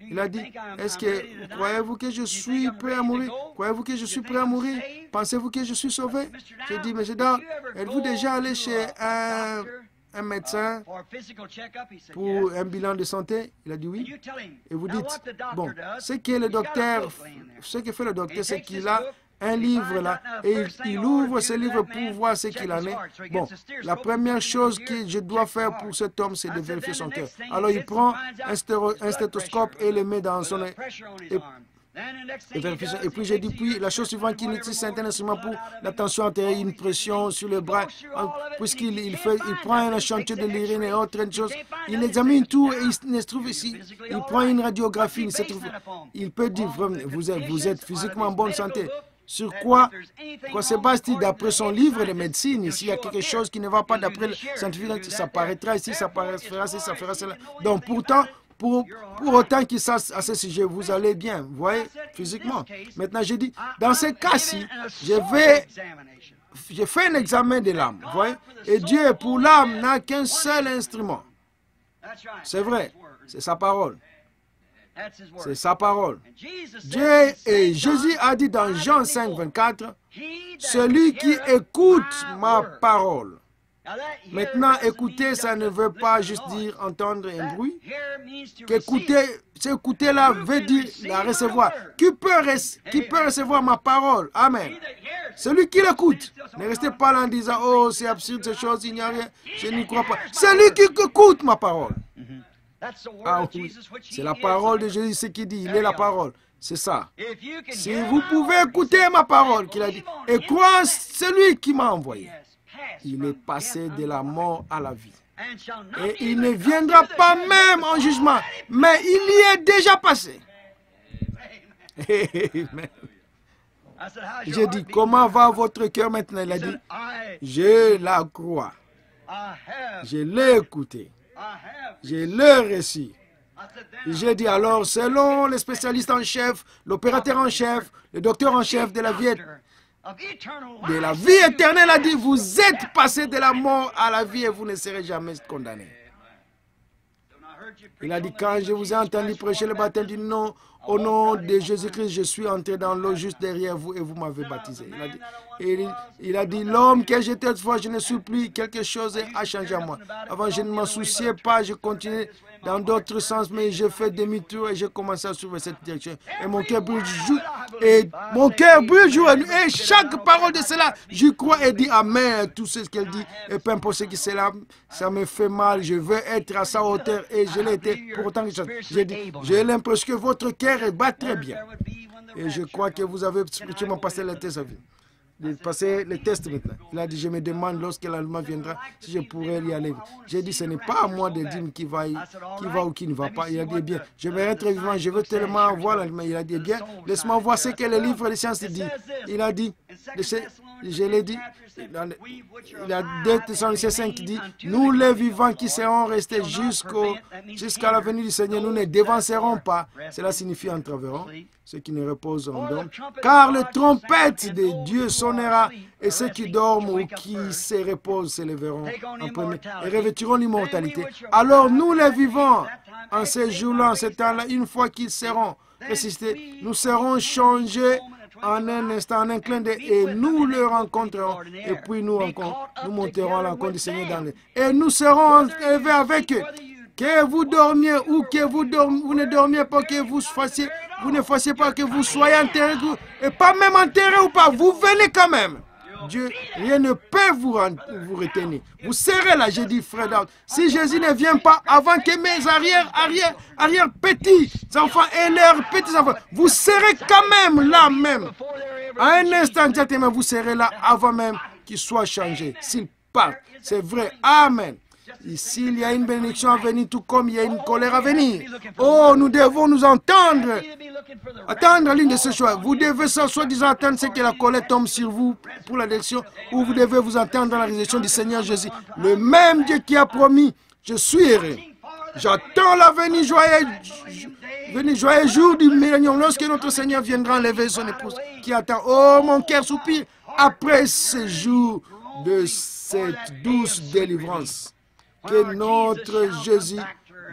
S1: Il a dit, est-ce que, croyez-vous que je suis prêt à mourir? Croyez-vous que je suis prêt à mourir? Pensez-vous que je suis sauvé? J'ai dit, M. Dow, êtes-vous déjà allé chez un médecin pour un bilan de santé? Il a dit oui. Et vous dites, bon, ce que fait le docteur, c'est qu'il a un livre là, et il ouvre ce livre pour voir ce qu'il en est. Bon, la première chose que je dois faire pour cet homme, c'est de vérifier son cœur. Alors il prend un stéthoscope et le met dans son... Et puis j'ai dit, puis la chose suivante qu'il utilise, c'est un instrument pour la tension artérielle, une pression sur le bras, puisqu'il prend un échantillon de l'urine et autre chose, il examine tout et il se trouve ici, il prend une radiographie, il peut dire, vous êtes physiquement en bonne santé. Sur quoi se base-t-il d'après son livre de médecine? S'il y a quelque chose qui ne va pas d'après le scientifique, ça paraîtra ici, ça fera ci, ça fera cela. Donc pourtant, pour autant qu'il sache à ce sujet, vous allez bien, vous voyez, physiquement. Maintenant, j'ai dit, dans ce cas-ci, je fais un examen de l'âme, vous voyez, et Dieu, pour l'âme, n'a qu'un seul instrument. C'est vrai, c'est sa parole. C'est sa parole. Dieu et Jésus a dit dans Jean 5, 24, « Celui qui écoute ma parole. » Maintenant, écouter, ça ne veut pas juste dire entendre un bruit. Écouter là veut dire la recevoir. Qui peut recevoir ma parole? Amen. Celui qui l'écoute. Ne restez pas là en disant, oh, c'est absurde ces choses, il n'y a rien, je n'y crois pas. Celui qui écoute ma parole. Ah oui, c'est la parole de Jésus, ce qu'il dit, il est la parole. C'est ça. Si vous pouvez écouter ma parole qu'il a dit, et croire celui qui m'a envoyé, il est passé de la mort à la vie. Et il ne viendra pas même en jugement, mais il y est déjà passé. Amen. J'ai dit, comment va votre cœur maintenant? Il a dit, je la crois. Je l'ai écouté. Je l'ai reçu. J'ai dit alors, selon les spécialistes en chef, l'opérateur en chef, le docteur en chef de la vie éternelle a dit, vous êtes passé de la mort à la vie et vous ne serez jamais condamné. Il a dit, quand je vous ai entendu prêcher le baptême du nom, au nom de Jésus-Christ, je suis entré dans l'eau juste derrière vous et vous m'avez baptisé. Il a dit, l'homme que j'étais autrefois, je ne suis plus, quelque chose a changé en moi. Avant, je ne m'en souciais pas, je continuais dans d'autres sens, mais j'ai fait demi-tour et j'ai commencé à suivre cette direction. Et mon cœur brûle jour. Et mon cœur brûle jour. Et chaque parole de cela, je crois et dis amen. Tout ce qu'elle dit, et peu importe ce qui c'est là, ça me fait mal. Je veux être à sa hauteur et je l'ai été pour autant que j'ai dit, j'ai l'impression que votre cœur bat très bien. Et je crois que vous avez spirituellement passé le test à vie. De passer le test maintenant. Il a dit, je me demande lorsque l'allemand viendra si je pourrais y aller. J'ai dit, ce n'est pas à moi de dire qui va ou qui ne va pas. Il a dit, eh bien, je vais être vivant, je veux tellement voir l'allemand. Il a dit, eh bien, laisse-moi voir ce que le livre de sciences dit. Il a dit, je l'ai dit, il y a 2 Thessaloniciens 5 qui dit, nous les vivants qui serons restés jusqu'à la venue du Seigneur, nous ne dévancerons pas. Cela signifie entreverront, ceux qui ne reposent en dorment. Car le trompette de Dieu sonnera et ceux qui dorment ou qui se reposent se lèveront en premier et revêtiront l'immortalité. Alors nous les vivants, en ces jours-là, en ce temps-là, une fois qu'ils seront ressuscités, nous serons changés en un instant, en un clin d'œil, et nous le rencontrerons, et puis nous monterons à la rencontre du Seigneur dans l'air. Et nous serons élevés avec eux. Que vous dormiez ou que vous ne dormiez pas, que vous ne fassiez pas, que vous soyez enterrés, et pas même enterrés ou pas, vous venez quand même. Dieu, rien ne peut vous retenir. Vous serez là, j'ai dit Fred Out. Si Jésus ne vient pas avant que mes arrière petits enfants et leurs petits enfants, vous serez quand même là même. À un instant, vous serez là avant même qu'il soit changé. S'il part, c'est vrai. Amen. Ici, il y a une bénédiction à venir, tout comme il y a une colère à venir. Oh, nous devons nous entendre. Attendre l'une de ces choses. Vous devez soi-disant attendre ce que la colère tombe sur vous pour la direction, ou vous devez vous entendre dans la résurrection du Seigneur Jésus. Le même Dieu qui a promis, je suis heureux. J'attends la venue joyeux jour du millénium, lorsque notre Seigneur viendra enlever son épouse qui attend. Oh, mon cœur soupire après ce jour de cette douce délivrance, que notre Jésus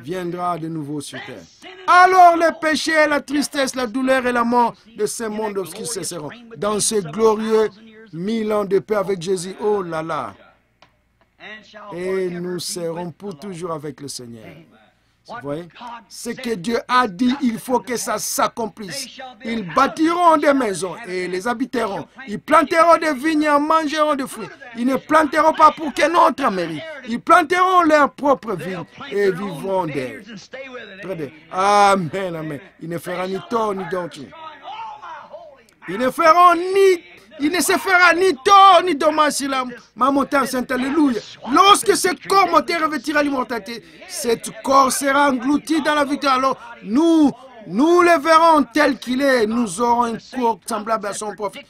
S1: viendra de nouveau sur terre. Alors les péchés, la tristesse, la douleur et la mort de ce monde obscur cesseront. Dans ce glorieux 1000 ans de paix avec Jésus, oh là là. Et nous serons pour toujours avec le Seigneur. Vous voyez? Ce que Dieu a dit, il faut que ça s'accomplisse. Ils bâtiront des maisons et les habiteront. Ils planteront des vignes et en mangeront des fruits. Ils ne planteront pas pour que notre mérite. Ils planteront leurs propres vignes et vivront d'elles. Amen, amen. Il ne fera ni tort ni dommage. Il ne se fera ni tort ni dommage sur ma montagne sainte. Alléluia. Lorsque ce corps mortel revêtira l'immortalité, cet corps sera englouti dans la victoire. Alors nous le verrons tel qu'il est. Nous aurons une cour semblable à son prophète.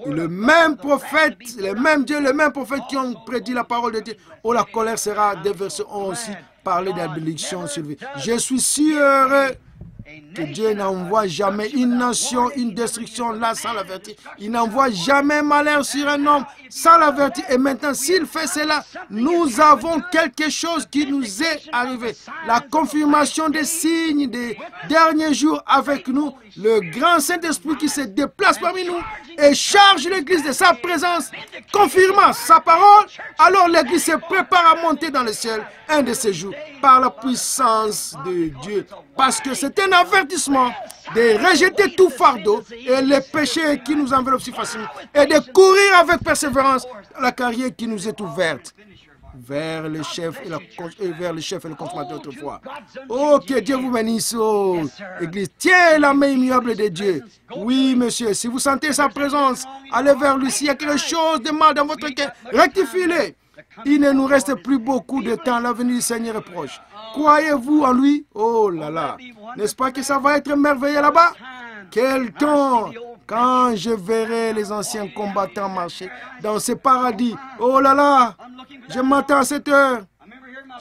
S1: Le même prophète, le même Dieu, le même prophète qui ont prédit la parole de Dieu. Oh, la colère sera déversée. On aussi parler de la bénédiction sur lui. Je suis si heureux que Dieu n'envoie jamais une nation, une destruction là sans l'avertir. Il n'envoie jamais malheur sur un homme sans l'avertir. Et maintenant, s'il fait cela, nous avons quelque chose qui nous est arrivé. La confirmation des signes des derniers jours avec nous. Le grand Saint-Esprit qui se déplace parmi nous et charge l'Église de sa présence, confirmant sa parole. Alors l'Église se prépare à monter dans le ciel un de ces jours par la puissance de Dieu. Parce que c'est un avertissement de rejeter tout fardeau et les péchés qui nous enveloppent si facilement et de courir avec persévérance la carrière qui nous est ouverte vers le chef et le consommateur autrefois. Oh, que Dieu vous bénisse, oh, Église. Tiens la main immuable de Dieu. Oui, monsieur, si vous sentez sa présence, allez vers lui. S'il y a quelque chose de mal dans votre cœur, rectifiez-le. Il ne nous reste plus beaucoup de temps. L'avenir du Seigneur est proche. Croyez-vous en lui? Oh là là. N'est-ce pas que ça va être merveilleux là-bas? Quel temps quand je verrai les anciens combattants marcher dans ce paradis. Oh là là. Je m'attends à cette heure.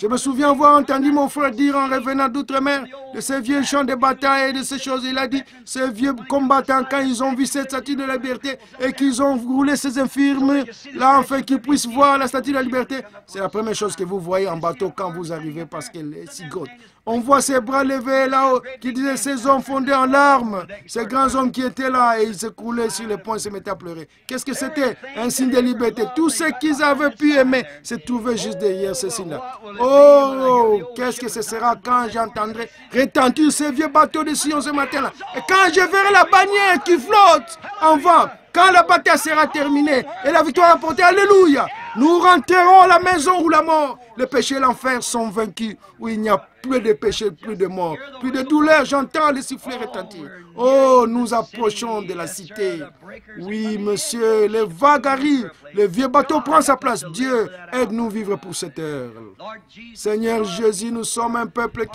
S1: Je me souviens avoir entendu mon frère dire en revenant d'outre-mer de ces vieux champs de bataille et de ces choses. Il a dit, ces vieux combattants, quand ils ont vu cette statue de la liberté et qu'ils ont roulé ces infirmes, là, afin qu'ils puissent voir la statue de la liberté, c'est la première chose que vous voyez en bateau quand vous arrivez parce qu'elle est si grosse. On voit ses bras levés là-haut, qui disaient ces hommes fondés en larmes, ces grands hommes qui étaient là et ils se coulaient sur les ponts et se mettaient à pleurer. Qu'est-ce que c'était? Un signe de liberté. Tout ce qu'ils avaient pu aimer se trouvait juste derrière ce signe-là. Oh, qu'est-ce que ce sera quand j'entendrai retentir ces vieux bateaux de Sion ce matin-là. Et quand je verrai la bannière qui flotte en vent, quand la bataille sera terminée et la victoire apportée, alléluia, nous rentrerons à la maison où la mort, le péché et l'enfer sont vaincus, où il n'y a plus de péché, plus de mort, plus de douleur. J'entends les sifflets retentir. Oh, nous approchons de la cité. Oui, monsieur, les vagues arrivent. Le vieux bateau prend sa place. Dieu, aide-nous à vivre pour cette heure. Seigneur Jésus, nous sommes un peuple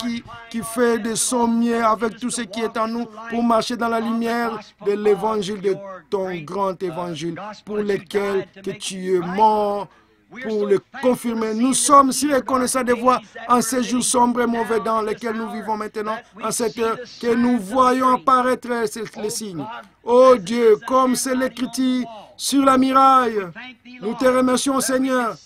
S1: qui fait de son mieux avec tout ce qui est en nous pour marcher dans la lumière de l'évangile, de ton grand évangile, pour lequel que tu es mort, pour le confirmer. Nous sommes si reconnaissants de voir en ces jours sombres et mauvais dans lesquels nous vivons maintenant, en cette heure, que nous voyons apparaître les signes. Oh Dieu, comme c'est l'écriture sur la muraille, nous te remercions Seigneur,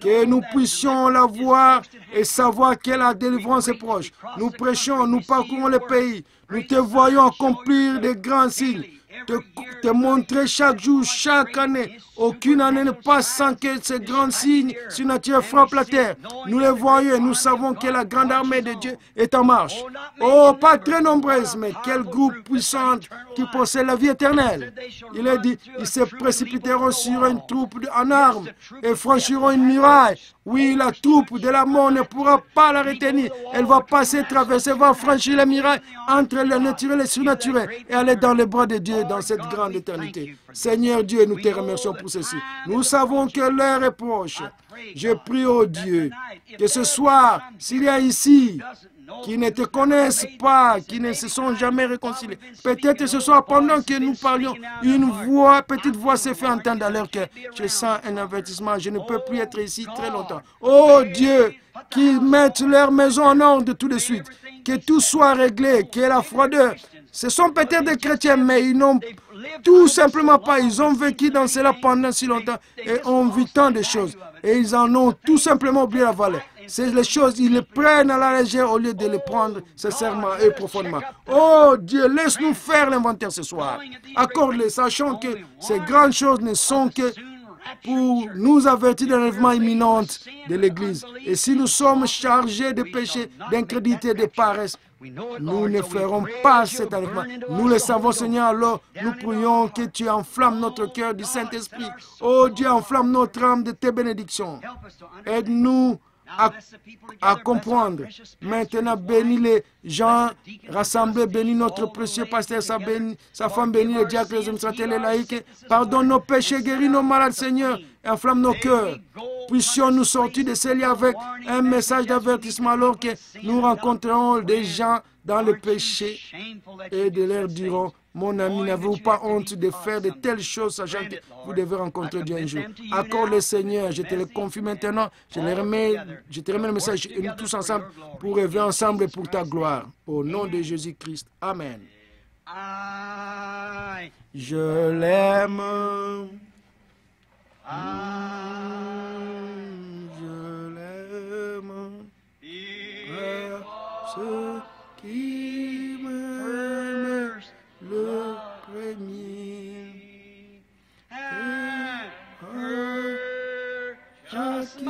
S1: que nous puissions la voir et savoir que la délivrance est proche. Nous prêchons, nous parcourons le pays, nous te voyons accomplir des grands signes. te montrer chaque jour, chaque année. Aucune année ne passe sans que ces grands signes surnaturels frappent la terre. Nous les voyons et nous savons que la grande armée de Dieu est en marche. Oh, pas très nombreuse, mais quel groupe puissant qui possède la vie éternelle. Il est dit, ils se précipiteront sur une troupe en armes et franchiront une muraille. Oui, la troupe de la mort ne pourra pas la retenir. Elle va passer, traverser, va franchir la muraille entre le naturel et le surnaturel et aller dans les bras de Dieu dans cette grande éternité. Seigneur Dieu, nous te remercions pour ceci. Nous savons que l'heure est proche. Je prie au Dieu que ce soir, s'il y a ici qui ne te connaissent pas, qui ne se sont jamais réconciliés. Peut-être ce soir, pendant que nous parlions, une petite voix s'est fait entendre à leur cœur. Je sens un avertissement, je ne peux plus être ici très longtemps. Oh Dieu, qu'ils mettent leur maison en ordre tout de suite, que tout soit réglé, que la froideur. Ce sont peut-être des chrétiens, mais ils n'ont tout simplement pas. Ils ont vécu dans cela pendant si longtemps et ont vu tant de choses. Et ils en ont tout simplement oublié la valeur. C'est les choses, ils les prennent à la légère au lieu de les prendre sincèrement et profondément. Oh Dieu, laisse-nous faire l'inventaire ce soir. Accorde-les, sachant que ces grandes choses ne sont que pour nous avertir de l'enlèvement imminent de l'Église. Et si nous sommes chargés de péché, d'incrédulité, de paresse, nous ne ferons pas cet enlèvement. Nous le savons, Seigneur, alors nous prions que tu enflammes notre cœur du Saint-Esprit. Oh Dieu, enflamme notre âme de tes bénédictions. Aide-nous à comprendre. Maintenant, bénis les gens rassemblés, bénis notre précieux pasteur, sa femme, bénis les diacres, les administrateurs, les laïcs. Pardonne nos péchés, guéris nos malades, Seigneur, et enflamme nos cœurs. Puissions-nous sortir de ce lieu avec un message d'avertissement alors que nous rencontrerons des gens dans le péché et de leur dirons, mon ami, n'avez-vous pas honte de faire de telles choses, sachant que vous devez rencontrer Dieu un jour. Accorde le Seigneur, je te le confie maintenant, je te remets le message, et nous tous ensemble, pour rêver ensemble pour ta gloire. Au nom de Jésus-Christ. Amen. Je l'aime. Je l'aime. Ce qui m'aime le premier. À qui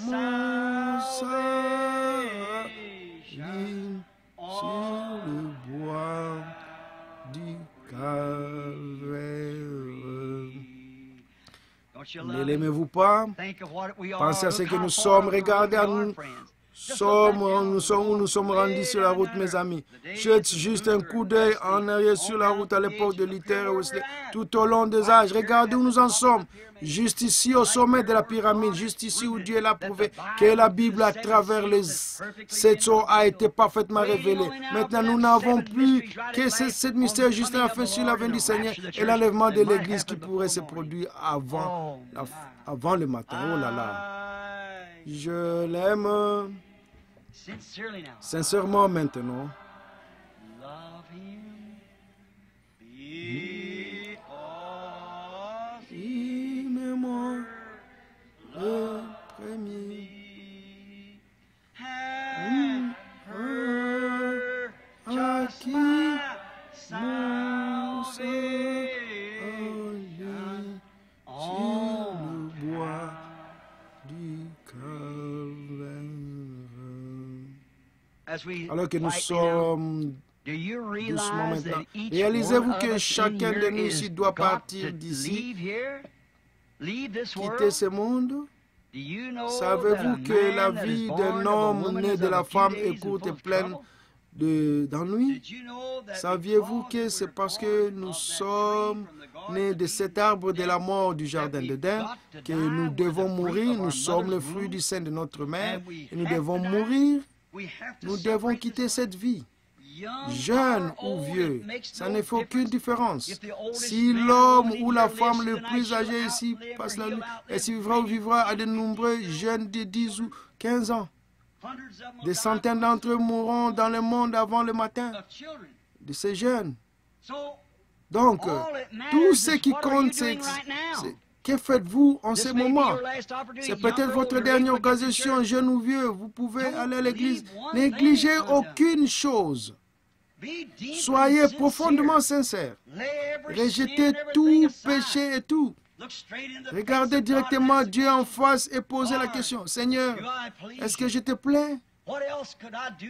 S1: mon salut sur le bois du calvaire. Ne l'aimez-vous pas? Pensez à ce que nous sommes. Regardez à nous. Nous sommes rendus sur la route, mes amis. Jette juste un coup d'œil en arrière sur la route à l'époque de Luther et Wesley, tout au long des âges. Regardez où nous en sommes. Juste ici au sommet de la pyramide, juste ici où Dieu l'a prouvé que la Bible à travers les 7 eaux a été parfaitement révélée. Maintenant, nous n'avons plus que ce mystère juste à la fin sur la venue du Seigneur et l'enlèvement de l'Église qui pourrait se produire avant le matin. Oh là là. Je l'aime. Sincèrement maintenant. Il m'aime le premier. À qui mon salut sur le bois du calvaire. Alors que nous sommes doucement maintenant, réalisez-vous que chacun de nous ici doit partir d'ici, quitter ce monde. Savez-vous que la vie d'un homme né de la femme est courte et pleine d'ennuis? Saviez-vous que c'est parce que nous sommes nés de cet arbre de la mort du jardin d'Éden que nous devons mourir? Nous sommes le fruit du sein de notre mère et nous devons mourir. Nous devons quitter cette vie. Jeune ou vieux, ça ne fait aucune différence. Si l'homme ou la femme le plus âgé ici passe la nuit, et s'il vivra ou vivra à de nombreux jeunes de 10 ou 15 ans, des centaines d'entre eux mourront dans le monde avant le matin de ces jeunes. Donc, tout ce qui compte, c'est que faites-vous en ce moment? C'est peut-être votre dernière occasion, jeune ou vieux. Vous pouvez aller à l'église. Négligez aucune chose. Soyez profondément sincères. Rejetez tout péché et tout. Regardez directement Dieu en face et posez la question. Seigneur, est-ce que je te plais?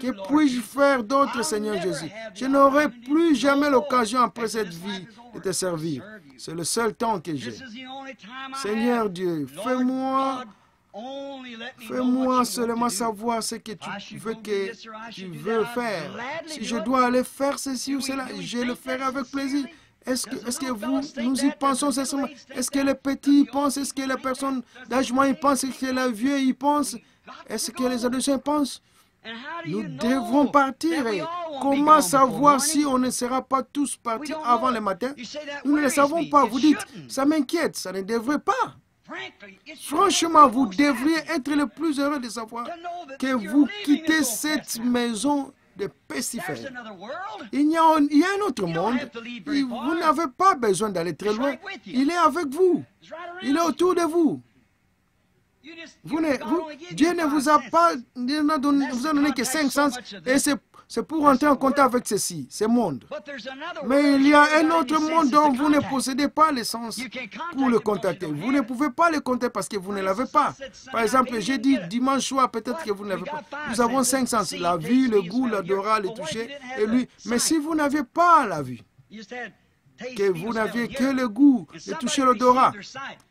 S1: Que puis-je faire d'autre, Seigneur Jésus? Je n'aurai plus jamais l'occasion après cette vie de te servir. C'est le seul temps que j'ai. Seigneur Dieu, fais-moi seulement savoir ce que tu veux faire. Si je dois aller faire ceci ou cela, je le ferai avec plaisir. Est-ce que nous y pensons sincèrement? Est-ce que les petits y pensent? Est-ce que les personnes d'âge moyen y pensent? Est-ce que les vieux y pensent? Est-ce que les adolescents y pensent? Nous devrons partir. Et comment savoir si on ne sera pas tous partis avant le matin? Nous ne le savons pas. Vous dites, ça m'inquiète, ça ne devrait pas. Franchement, vous devriez être le plus heureux de savoir que vous quittez cette maison de pestiférés. Il y a un autre monde. Vous n'avez pas besoin d'aller très loin. Il est avec vous. Il est autour de vous. Dieu ne vous a pas donné que 5 sens et c'est pour entrer en contact avec ceci, ce monde. Mais il y a un autre monde dont vous ne possédez pas les sens pour le contacter. Vous ne pouvez pas le contacter parce que vous ne l'avez pas. Par exemple, j'ai dit dimanche soir, peut-être que vous ne l'avez pas. Nous avons 5 sens, la vue, le goût, l'odorat, le toucher et lui. Mais si vous n'aviez pas la vue, que vous n'aviez que le goût, le toucher, l'odorat,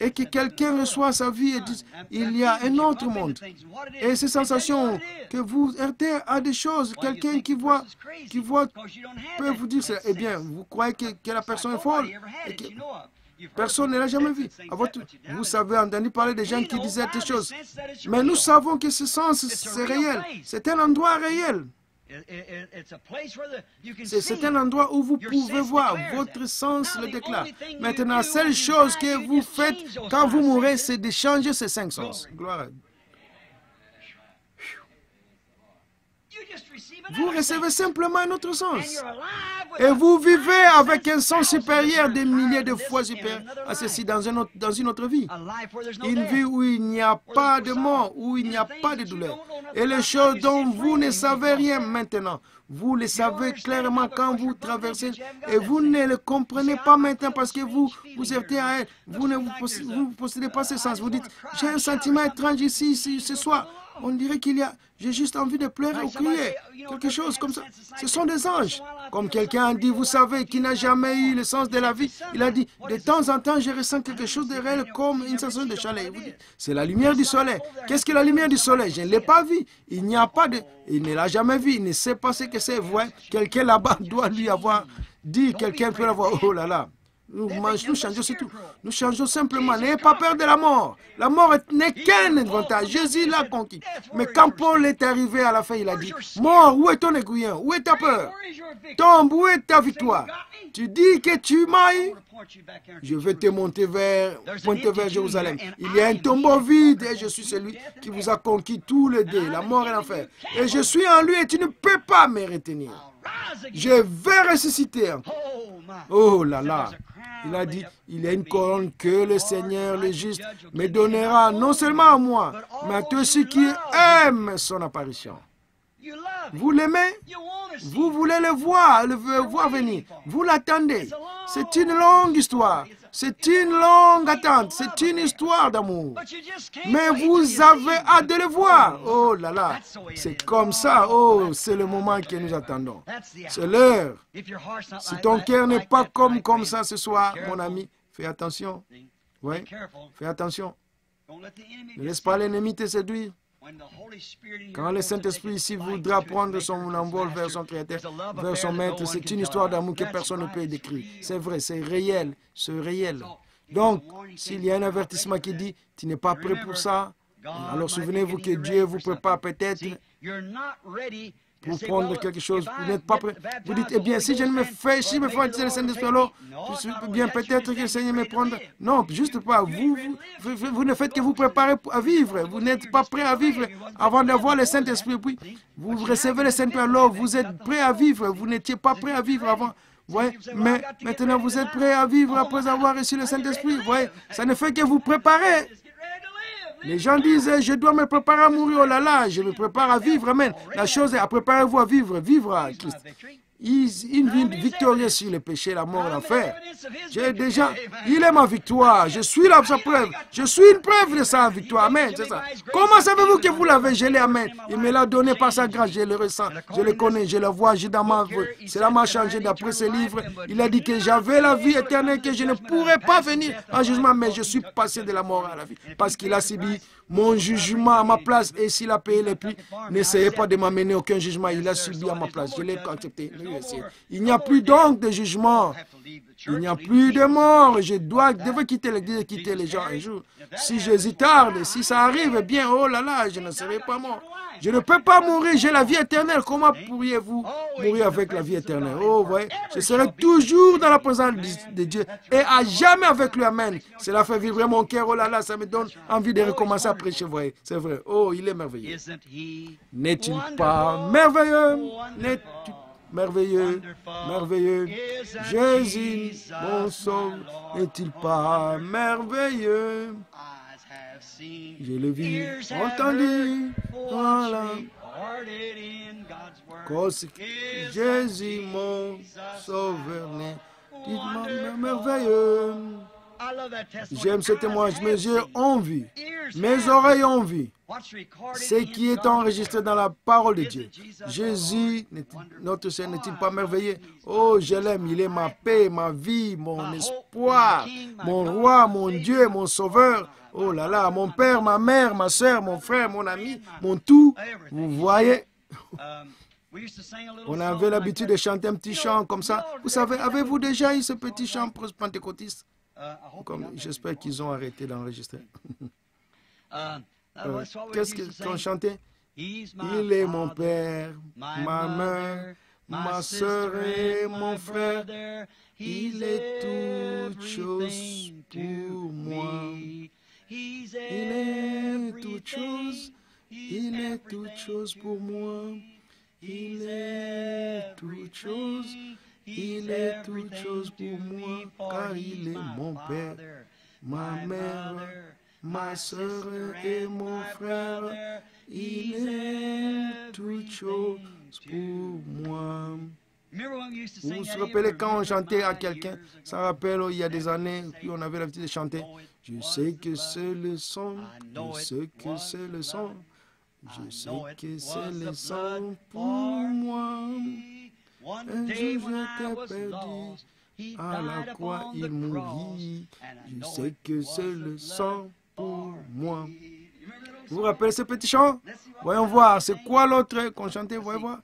S1: et que quelqu'un reçoit sa vie et dit, il y a un autre monde. Et ces sensations que vous heurtez à des choses, quelqu'un qui voit peut vous dire, eh bien, vous croyez que la personne est folle, et que personne ne l'a jamais vu. Vous avez entendu parler des gens qui disaient des choses. Mais nous savons que ce sens, c'est réel. C'est un endroit réel. C'est un endroit où vous pouvez voir, votre sens le déclare. Maintenant, la seule chose que vous faites quand vous mourrez, c'est de changer ces 5 sens. Gloire à Dieu. Vous recevez simplement un autre sens. Et vous vivez avec un sens supérieur, des milliers de fois supérieur à ceci dans une autre vie. Une vie où il n'y a pas de mort, où il n'y a pas de douleur. Et les choses dont vous ne savez rien maintenant, vous les savez clairement quand vous traversez et vous ne le comprenez pas maintenant parce que vous êtes à elle. Vous ne possédez pas ce sens. Vous dites, j'ai un sentiment étrange ici ce soir. On dirait j'ai juste envie de pleurer ou crier, quelque chose comme ça. Ce sont des anges. Comme quelqu'un a dit, vous savez, qui n'a jamais eu le sens de la vie, il a dit, de temps en temps, je ressens quelque chose de réel comme une sensation de chaleur. C'est la lumière du soleil. Qu'est-ce que la lumière du soleil? Je ne l'ai pas vu. Il ne l'a jamais vu. Il ne sait pas ce que c'est. Vous voyez, quelqu'un là-bas doit lui avoir dit, quelqu'un peut l'avoir, oh là là. Nous changeons surtout. Nous changeons simplement. N'ayez pas peur de la mort. La mort n'est qu'un avantage. Jésus l'a conquis. Mais quand Paul est arrivé à la fin, il a dit, mort, où est ton aiguillon? Où est ta peur? Tombe, où est ta victoire? Tu dis que tu m'as eu. Je vais te pointer vers Jérusalem. Il y a un tombeau vide et je suis celui qui vous a conquis tous les deux, la mort et l'enfer. Et je suis en lui et tu ne peux pas me retenir. Je vais ressusciter. Oh là là. Il a dit, il y a une couronne que le Seigneur, le juste, me donnera non seulement à moi, mais à tous ceux qui aiment son apparition. Vous l'aimez? Vous voulez le voir venir. Vous l'attendez. C'est une longue histoire. C'est une longue attente. C'est une histoire d'amour. Mais vous avez hâte de le voir. Oh là là. C'est comme ça. Oh, c'est le moment que nous attendons. C'est l'heure. Si ton cœur n'est pas comme ça ce soir, mon ami, fais attention. Oui, fais attention. Ne laisse pas l'ennemi te séduire. Quand le Saint-Esprit ici voudra prendre son envol vers son Créateur, vers son Maître, c'est une histoire d'amour que personne ne peut décrire. C'est vrai, c'est réel, c'est réel. Donc, s'il y a un avertissement qui dit, tu n'es pas prêt pour ça, alors souvenez-vous que Dieu vous prépare peut-être pour prendre quelque chose, vous n'êtes pas prêt. Vous dites, eh bien, si je me fais baptiser le Saint-Esprit, alors, bien peut-être que le Seigneur me prendra. Non, juste pas. Vous ne faites que vous préparer à vivre. Vous n'êtes pas prêt à vivre avant d'avoir le Saint-Esprit. Puis, vous recevez le Saint-Esprit, alors vous êtes prêt à vivre. Vous n'étiez pas prêt à vivre avant. Voyez, mais maintenant vous êtes prêt à vivre après avoir reçu le Saint-Esprit. Voyez, ça ne fait que vous préparer. Les gens disent, je dois me préparer à mourir. Oh là là, je me prépare à vivre. Amen. La chose est, préparez-vous à vivre à Christ. une vie victorieuse sur le péché, la mort et l'enfer. J'ai déjà, il est ma victoire. Je suis là, sa preuve. Je suis une preuve de sa victoire. Amen, c'est ça. Comment savez-vous que vous l'avez? Je l'ai, amen. Il me l'a donné par sa grâce, je le ressens, je le connais, je le vois, j'ai dans ma vie. Cela m'a changé d'après ce livre. Il a dit que j'avais la vie éternelle, que je ne pourrais pas venir en jugement, mais je suis passé de la mort à la vie. Parce qu'il a subi mon jugement à ma place, et s'il a payé les prix, n'essayez pas de m'amener aucun jugement. Il a subi à ma place. Je l'ai accepté. Il n'y a plus donc de jugement. Il n'y a plus de mort. Je devais quitter l'église et quitter les gens un jour. Si j'hésite tarde, si ça arrive, eh bien, oh là là, je ne serai pas mort. Je ne peux pas mourir, j'ai la vie éternelle. Comment pourriez-vous mourir avec la vie éternelle? Oh, vous voyez, je serai toujours dans la présence de Dieu et à jamais avec lui. Amen. Cela fait vibrer mon cœur. Oh là là, ça me donne envie de recommencer à prêcher. Vous voyez, c'est vrai. Oh, il est merveilleux. N'est-il pas merveilleux? N'est-il merveilleux, merveilleux? Jésus, mon sauveur, n'est-il pas merveilleux? Je le vis, entendu, voilà. Jésus, mon sauveur, n'est-il pas merveilleux? J'aime ce témoignage. Mes yeux ont vu, mes oreilles ont vu ce qui est enregistré dans la parole de Dieu. Jésus, notre Seigneur, n'est-il pas merveilleux? Oh, je l'aime, il est ma paix, ma vie, mon espoir, mon roi, mon Dieu, mon sauveur. Oh là là, mon père, ma mère, ma soeur, mon frère, mon ami, mon tout. Vous voyez? On avait l'habitude de chanter un petit chant comme ça. Vous savez, avez-vous déjà eu ce petit chant pentecôtiste? J'espère qu'ils ont arrêté d'enregistrer. Qu'est-ce qu'on chantait? Il est mon père, ma mère, ma soeur et mon frère. Il est toute chose pour moi. Il est toute chose. Il est toute chose pour moi. Il est toute chose. Il est toute chose pour moi, car il est mon père, ma mère, ma soeur et mon frère. Il est toute chose pour moi. Vous vous rappelez quand on chantait à quelqu'un, ça rappelle il y a des années, puis on avait l'habitude de chanter. Je sais que c'est le son, je sais que c'est le son, je sais que c'est le son pour moi. Un jour je t'ai perdu, à la croix il mourit. Je sais que c'est le sang pour moi. Vous vous rappelez ce petit chant? Voyons voir, c'est quoi l'autre qu'on chantait? Voyons voir.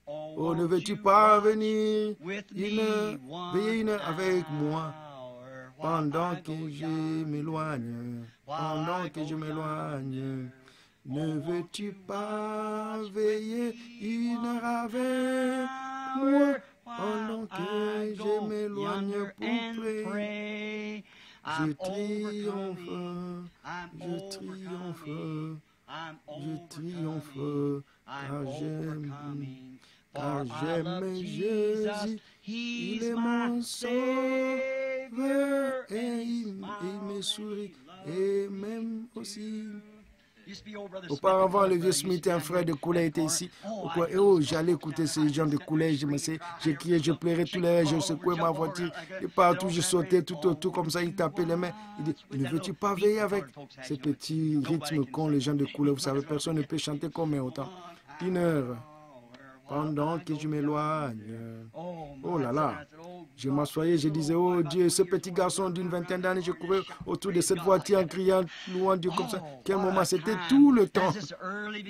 S1: Oh, ne veux-tu pas venir veiller une heure avec moi pendant que je m'éloigne, pendant que je m'éloigne. Ne veux-tu pas veiller une heure avec moi pendant que je m'éloigne pour prier? Je triomphe, je triomphe, je triomphe, car j'aime Jésus, il est mon sauveur et il me sourit et même aussi. Auparavant, le vieux Smith, un frère de Coulée, était ici. Oh, j'allais écouter ces gens de Coulée. J'ai crié, je pleurais tous les jours, je secouais ma voiture. Et partout, je sautais tout autour, comme ça, il tapait les mains. Il dit, ne veux-tu pas veiller avec ces petits rythmes qu'ont les gens de Coulée? Vous savez, personne ne peut chanter comme eux autant. Une heure, pendant que je m'éloigne. Oh là là. Je m'assoyais, je disais, oh Dieu, ce petit garçon d'une vingtaine d'années, je courais autour de cette voiture en criant, louant Dieu comme ça. Quel moment, c'était tout le temps.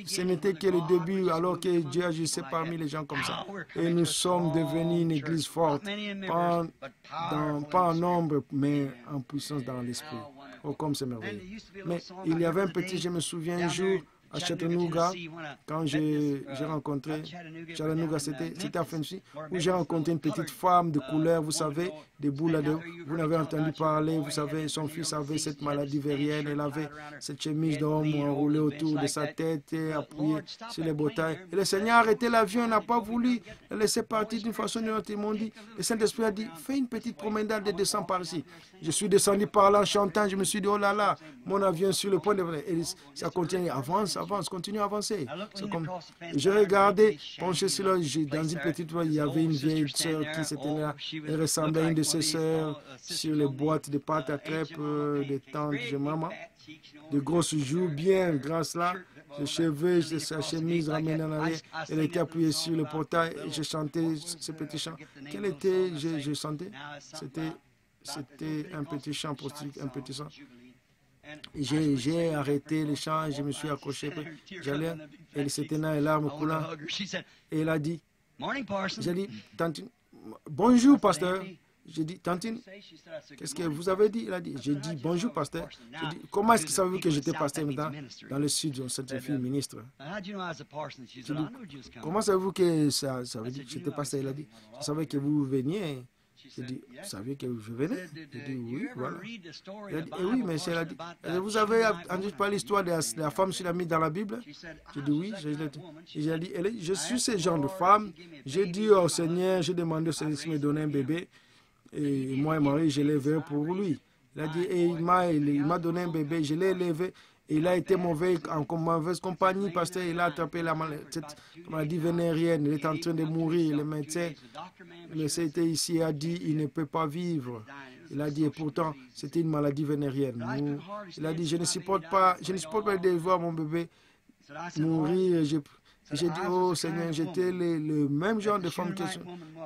S1: Ce n'était que le début, alors que Dieu agissait parmi les gens comme ça. Et nous sommes devenus une église forte, pas en nombre, mais en puissance dans l'esprit. Oh, comme c'est merveilleux. Mais il y avait un petit, je me souviens un jour, à Chattanooga, quand j'ai rencontré, Chattanooga, c'était à Fancy, où j'ai rencontré une petite femme de couleur, vous savez, debout là-dedans. Vous n'avez entendu parler, vous savez, son fils avait cette maladie vérienne, elle avait cette chemise d'homme enroulée autour de sa tête et appuyée sur les bottines. Et le Seigneur a arrêté l'avion, n'a pas voulu la laisser partir d'une façon ou d'une autre. Ils m'ont dit, le Saint-Esprit a dit, fais une petite promenade et descends par ici. Je suis descendu par là en chantant, je me suis dit, oh là là, mon avion est sur le point de... Et ça continue, avance, avance, continue à avancer. J'ai regardé, penché sur là, dans une petite voie, il y avait une vieille sœur qui s'était là. Elle ressemblait à une de ses sœurs sur les boîtes de pâte à crêpes des tantes de maman. De grosses joues bien grasses là. Les cheveux, sa chemise ramenée en arrière. Elle était appuyée sur le portail et je chantais ce petit chant. Quel était, je chantais? C'était un petit chant prostitué, un petit chant. J'ai arrêté le chant et je me suis accroché. J'allais, elle s'était là, les larmes coulant. Et elle a dit, j'ai dit, Tantine, bonjour, pasteur. J'ai dit, Tantine, qu'est-ce que vous avez dit? Elle a dit, j'ai dit, bonjour, pasteur. J'ai dit, comment est-ce que savez-vous que j'étais pasteur dans le sud, cette fille ministre? J'ai dit, comment savez-vous que ça veut dire que j'étais pasteur? Elle a dit, je savais que vous veniez. J'ai dit, vous savez que je venais? J'ai dit, oui, voilà. Elle a dit, eh oui, mais elle a dit, vous avez entendu parler l'histoire de la femme sulamite dans la Bible? J'ai dit, oui. J'ai dit, je suis ce genre de femme. J'ai dit au Seigneur, j'ai demandé au Seigneur de me donner un bébé. Et moi et Marie, je l'ai élevé pour lui. Il a dit, et il m'a donné un bébé, je l'ai élevé. Et il a été mauvais, en mauvaise compagnie parce qu'il a attrapé la maladie vénérienne. Il est en train de mourir. Le médecin était ici et a dit, il ne peut pas vivre. Il a dit, et pourtant, c'était une maladie vénérienne. Il a dit, je ne supporte pas de voir mon bébé mourir. J'ai dit, oh Seigneur, j'étais le même genre de femme que ça.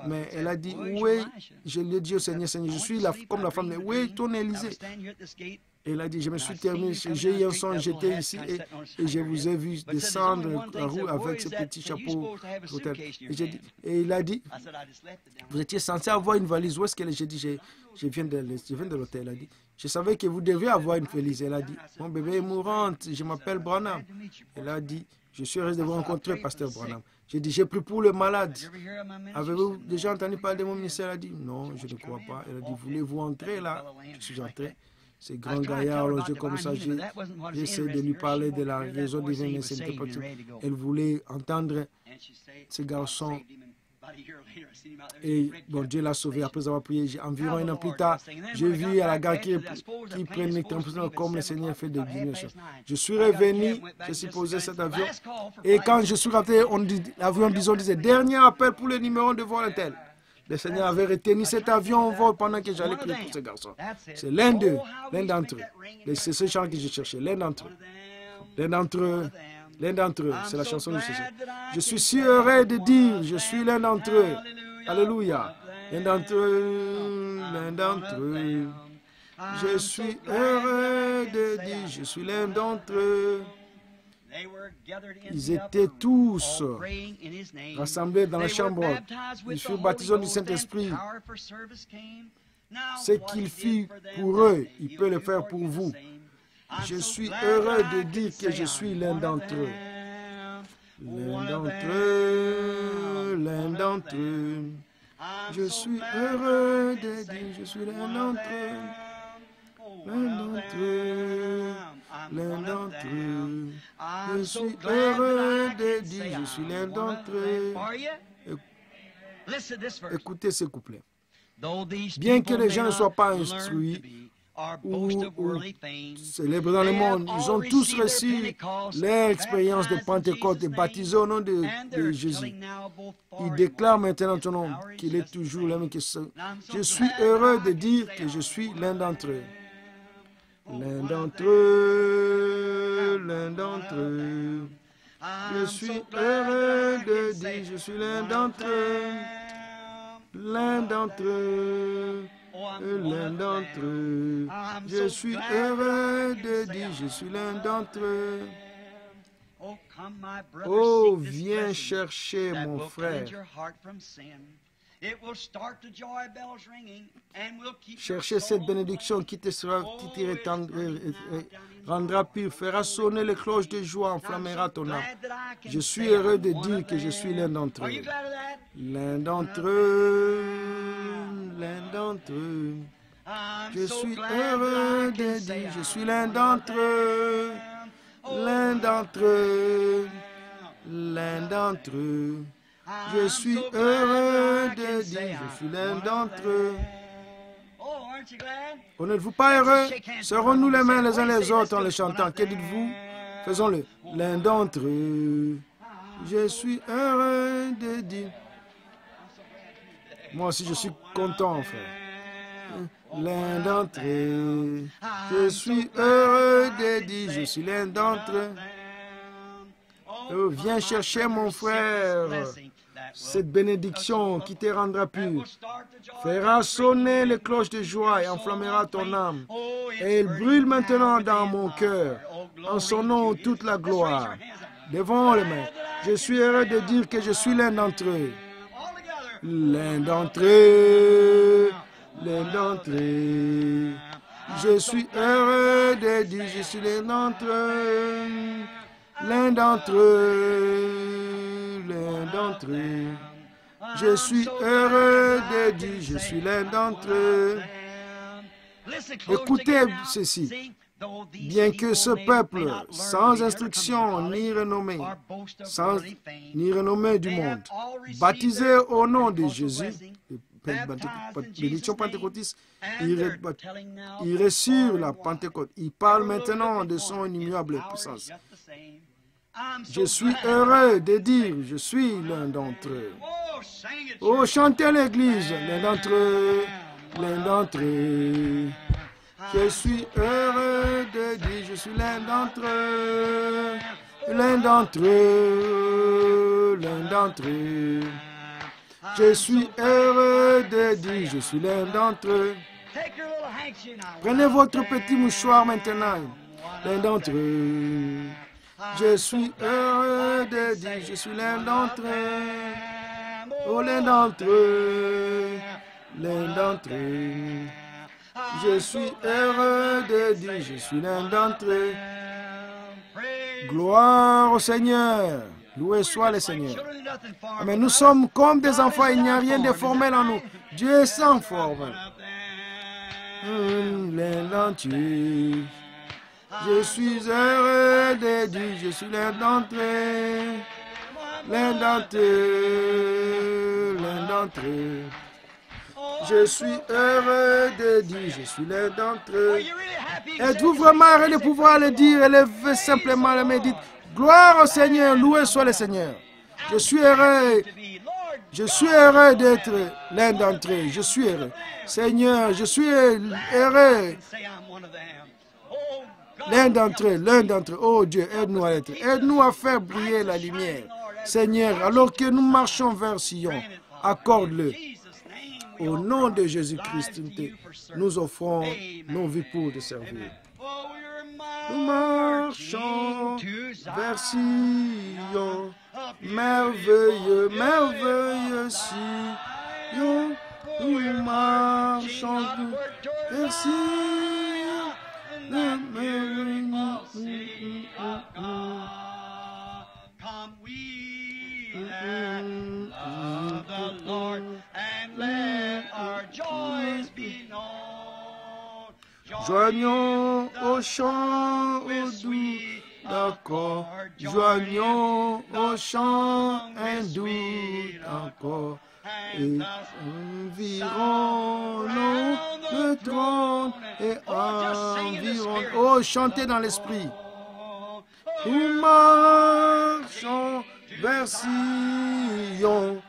S1: Mais elle a dit, oui, je l'ai dit au Seigneur, Seigneur, je suis comme la femme, mais où est ton Élysée? Et elle a dit, je me suis terminé, j'ai eu un songe, j'étais ici et je vous ai vu descendre la roue avec ce petit chapeau. Et il a dit, vous étiez censé avoir une valise, où est-ce qu'elle est? J'ai dit, je viens de l'hôtel. Elle a dit, je savais que vous deviez avoir une valise. Elle a dit, mon bébé est mourante, je m'appelle Branham. Elle a dit, je suis heureuse de vous rencontrer, pasteur Branham. J'ai dit, j'ai pris pour le malade. Avez-vous déjà entendu parler de mon ministère? Elle a dit, non, je ne crois pas. Elle a dit, voulez-vous entrer là? Je suis entré. Ce grand gaillard allongé comme ça, j'essaie de lui parler de la raison divine, mais ce n'était pas tout. Elle voulait entendre ce garçon. Et bon, Dieu l'a sauvé après avoir prié. Environ un an plus tard, j'ai vu à la gare qui prennent les températures comme le Seigneur fait de guérison. Je suis revenu, je suis posé cet avion. Et quand je suis rentré, l'avion disait dernier appel pour le numéro de vol tel. Le Seigneur avait retenu cet avion en vol pendant que j'allais prier pour ce garçon. C'est l'un d'entre eux. C'est ce chant que je cherchais, l'un d'entre eux. L'un d'entre eux, c'est la chanson que je cherchais. Je suis si heureux de dire, je suis l'un d'entre eux. Alléluia. L'un d'entre eux. Je suis heureux de dire, je suis l'un d'entre eux. Ils étaient tous rassemblés dans la chambre. Ils furent baptisés du Saint-Esprit. Ce qu'il fit pour eux, il peut le faire pour vous. Je suis heureux de dire que je suis l'un d'entre eux. L'un d'entre eux, l'un d'entre eux. Je suis heureux de dire je suis l'un d'entre eux. L'un d'entre eux, l'un d'entre eux. Je suis heureux de dire je suis l'un d'entre eux. Écoutez ce couplet. Bien que les gens ne soient pas instruits ou célèbres dans le monde, ils ont tous reçu leur expérience de Pentecôte et baptisés au nom de Jésus. Ils déclarent maintenant ton nom, qu'il est toujours l'un que ça. Je suis heureux de dire que je suis l'un d'entre eux. L'un d'entre eux, l'un d'entre eux. Je suis heureux de dire je suis l'un d'entre eux. L'un d'entre eux. L'un d'entre eux. Je suis heureux de dire je suis l'un d'entre eux. Oh, viens chercher mon frère. Cherchez cette bénédiction qui te rendra pur, fera sonner les cloches de joie, enflammera ton âme. Je suis heureux de dire que je suis l'un d'entre eux. L'un d'entre eux, l'un d'entre eux. Je suis heureux de dire je suis l'un d'entre eux. L'un d'entre eux, l'un d'entre eux. Je suis heureux de dire je suis l'un d'entre eux. Oh, n'êtes-vous pas heureux? Serrons-nous les mains les uns les autres en les chantant. Que dites-vous? Faisons-le. L'un d'entre eux, je suis heureux de dire. Moi aussi, je suis content, frère. L'un d'entre eux, je suis heureux de dire, je suis l'un d'entre eux. Oh, viens chercher, mon frère, cette bénédiction qui te rendra pur, fera sonner les cloches de joie et enflammera ton âme. Et il brûle maintenant dans mon cœur, en son nom toute la gloire. Devant les mains, je suis heureux de dire que je suis l'un d'entre eux. L'un d'entre eux, l'un d'entre eux. Je suis heureux de dire, je suis l'un d'entre eux. L'un d'entre eux, l'un d'entre eux. Je suis heureux de dire, je suis l'un d'entre eux. Écoutez ceci. Bien que ce peuple, sans instruction ni renommée, ni renommée du monde, baptisé au nom de Jésus, bénédiction pentecôtiste, il reçut la Pentecôte. Il parle maintenant de son inimitable puissance. Je suis heureux de dire, je suis l'un d'entre eux. Oh, chantez l'église, l'un d'entre eux, l'un d'entre eux. Je suis heureux de dire, je suis l'un d'entre eux, l'un d'entre eux, l'un d'entre eux. Je suis heureux de dire, je suis l'un d'entre eux. Prenez votre petit mouchoir maintenant, l'un d'entre eux. Je suis heureux de dire, je suis l'un d'entre eux. Oh, l'un d'entre eux, l'un d'entre eux. Je suis heureux de dire, je suis l'un d'entre eux. Gloire au Seigneur. Loué soit le Seigneur. Mais nous sommes comme des enfants, il n'y a rien de formel en nous. Dieu est sans forme. L'un d'entre eux. Je suis heureux de dire, je suis l'un d'entre eux. L'un d'entre eux, l'un d'entre eux. Je suis heureux de dire, je suis l'un d'entre eux. Êtes-vous vraiment heureux de pouvoir le dire? Élevez simplement la main, dites, gloire au Seigneur, loué soit le Seigneur. Je suis heureux d'être l'un d'entre eux. Je suis heureux. Seigneur, je suis heureux. L'un d'entre eux. Oh Dieu, aide-nous à l'être. Aide-nous à faire briller la lumière. Seigneur, alors que nous marchons vers Sion, accorde-le. Au nom de Jésus-Christ, nous offrons nos vies pour te servir. Nous marchons vers Sion, merveilleux, merveilleux Sion. Nous marchons vers Sion, merveilleux.
S2: Come we of the Lord, and let our joys be known.
S1: Joignons au chant, au doux d'accord. Joignons au chant, un doux d'accord. Et environnons le trône et environ. Oh, chantez dans l'esprit. Nous marchons vers Sion,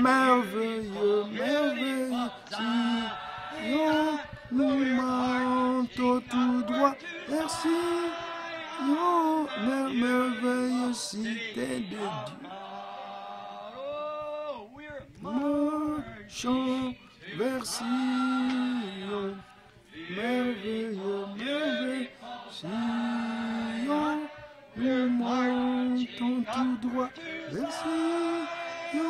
S1: merveilleux, merveilleux Sion. Nous montons tout droit vers Sion, merveilleuse cité de Dieu. Marchons vers Sion, merveilleux, merveilleux Sion. Nous montons tout droit vers Sion,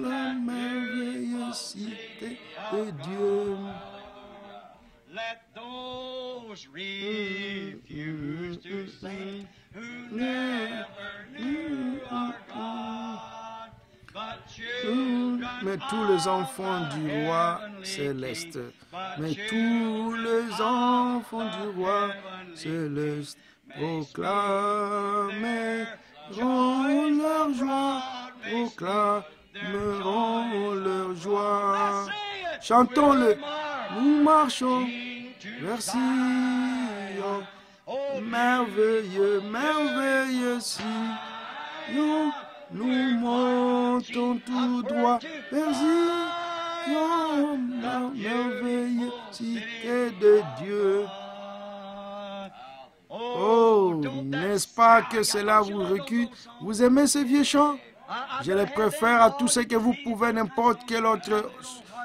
S1: la merveilleuse cité de Dieu.
S2: Let those refuse to sing who never knew our God, but children
S1: Mais tous les enfants du roi céleste, mais tous les enfants du roi céleste proclameront leur joie, proclameront leur joie. Chantons-le, nous marchons vers Sion, merveilleux, merveilleux Sion, nous montons tout droit vers Zion, merveilleux cité de Dieu. Oh, n'est-ce pas que cela vous recule? Vous aimez ces vieux chants? Je les préfère à tout ce que vous pouvez, n'importe quelle autre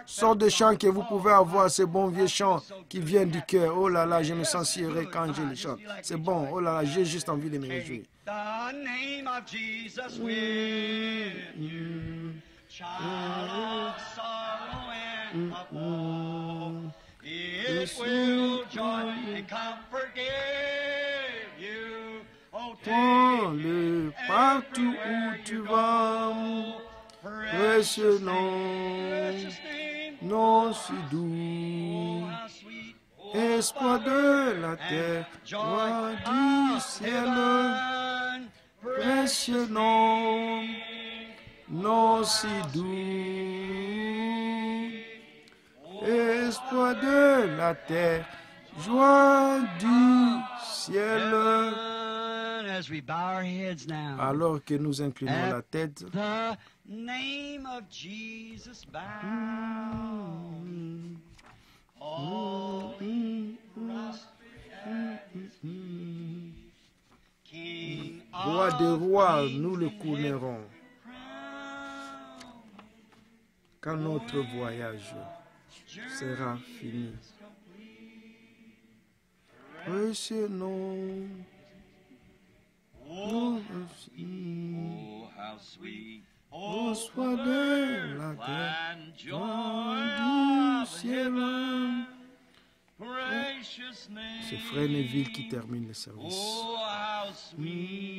S1: sorte de chant que vous pouvez avoir, ces bons vieux chants qui viennent du cœur. Oh là là, je me sens si heureux quand je les chante. C'est bon, oh là là, j'ai juste envie de me réjouir.
S2: The name of Jesus with you, child of sorrow and of woe. It will joy and comfort give you. Oh,
S1: Prends-le partout où tu vas, précieux nom, nom si doux, espoir de la terre, joie du ciel, précieux nom, nom si doux, espoir de la terre, joie du ciel.
S2: As we bow our heads now,
S1: Alors que nous inclinons la tête,
S2: the name of Jesus bow. All King
S1: roi des rois, nous le couronnerons. Quand notre voyage sera fini. Précieux nom.
S2: Oh, how sweet.
S1: Au soir de la terre, joie du ciel.
S2: Precious name.
S1: C'est Frère Neville qui termine le service.
S2: Oh, how sweet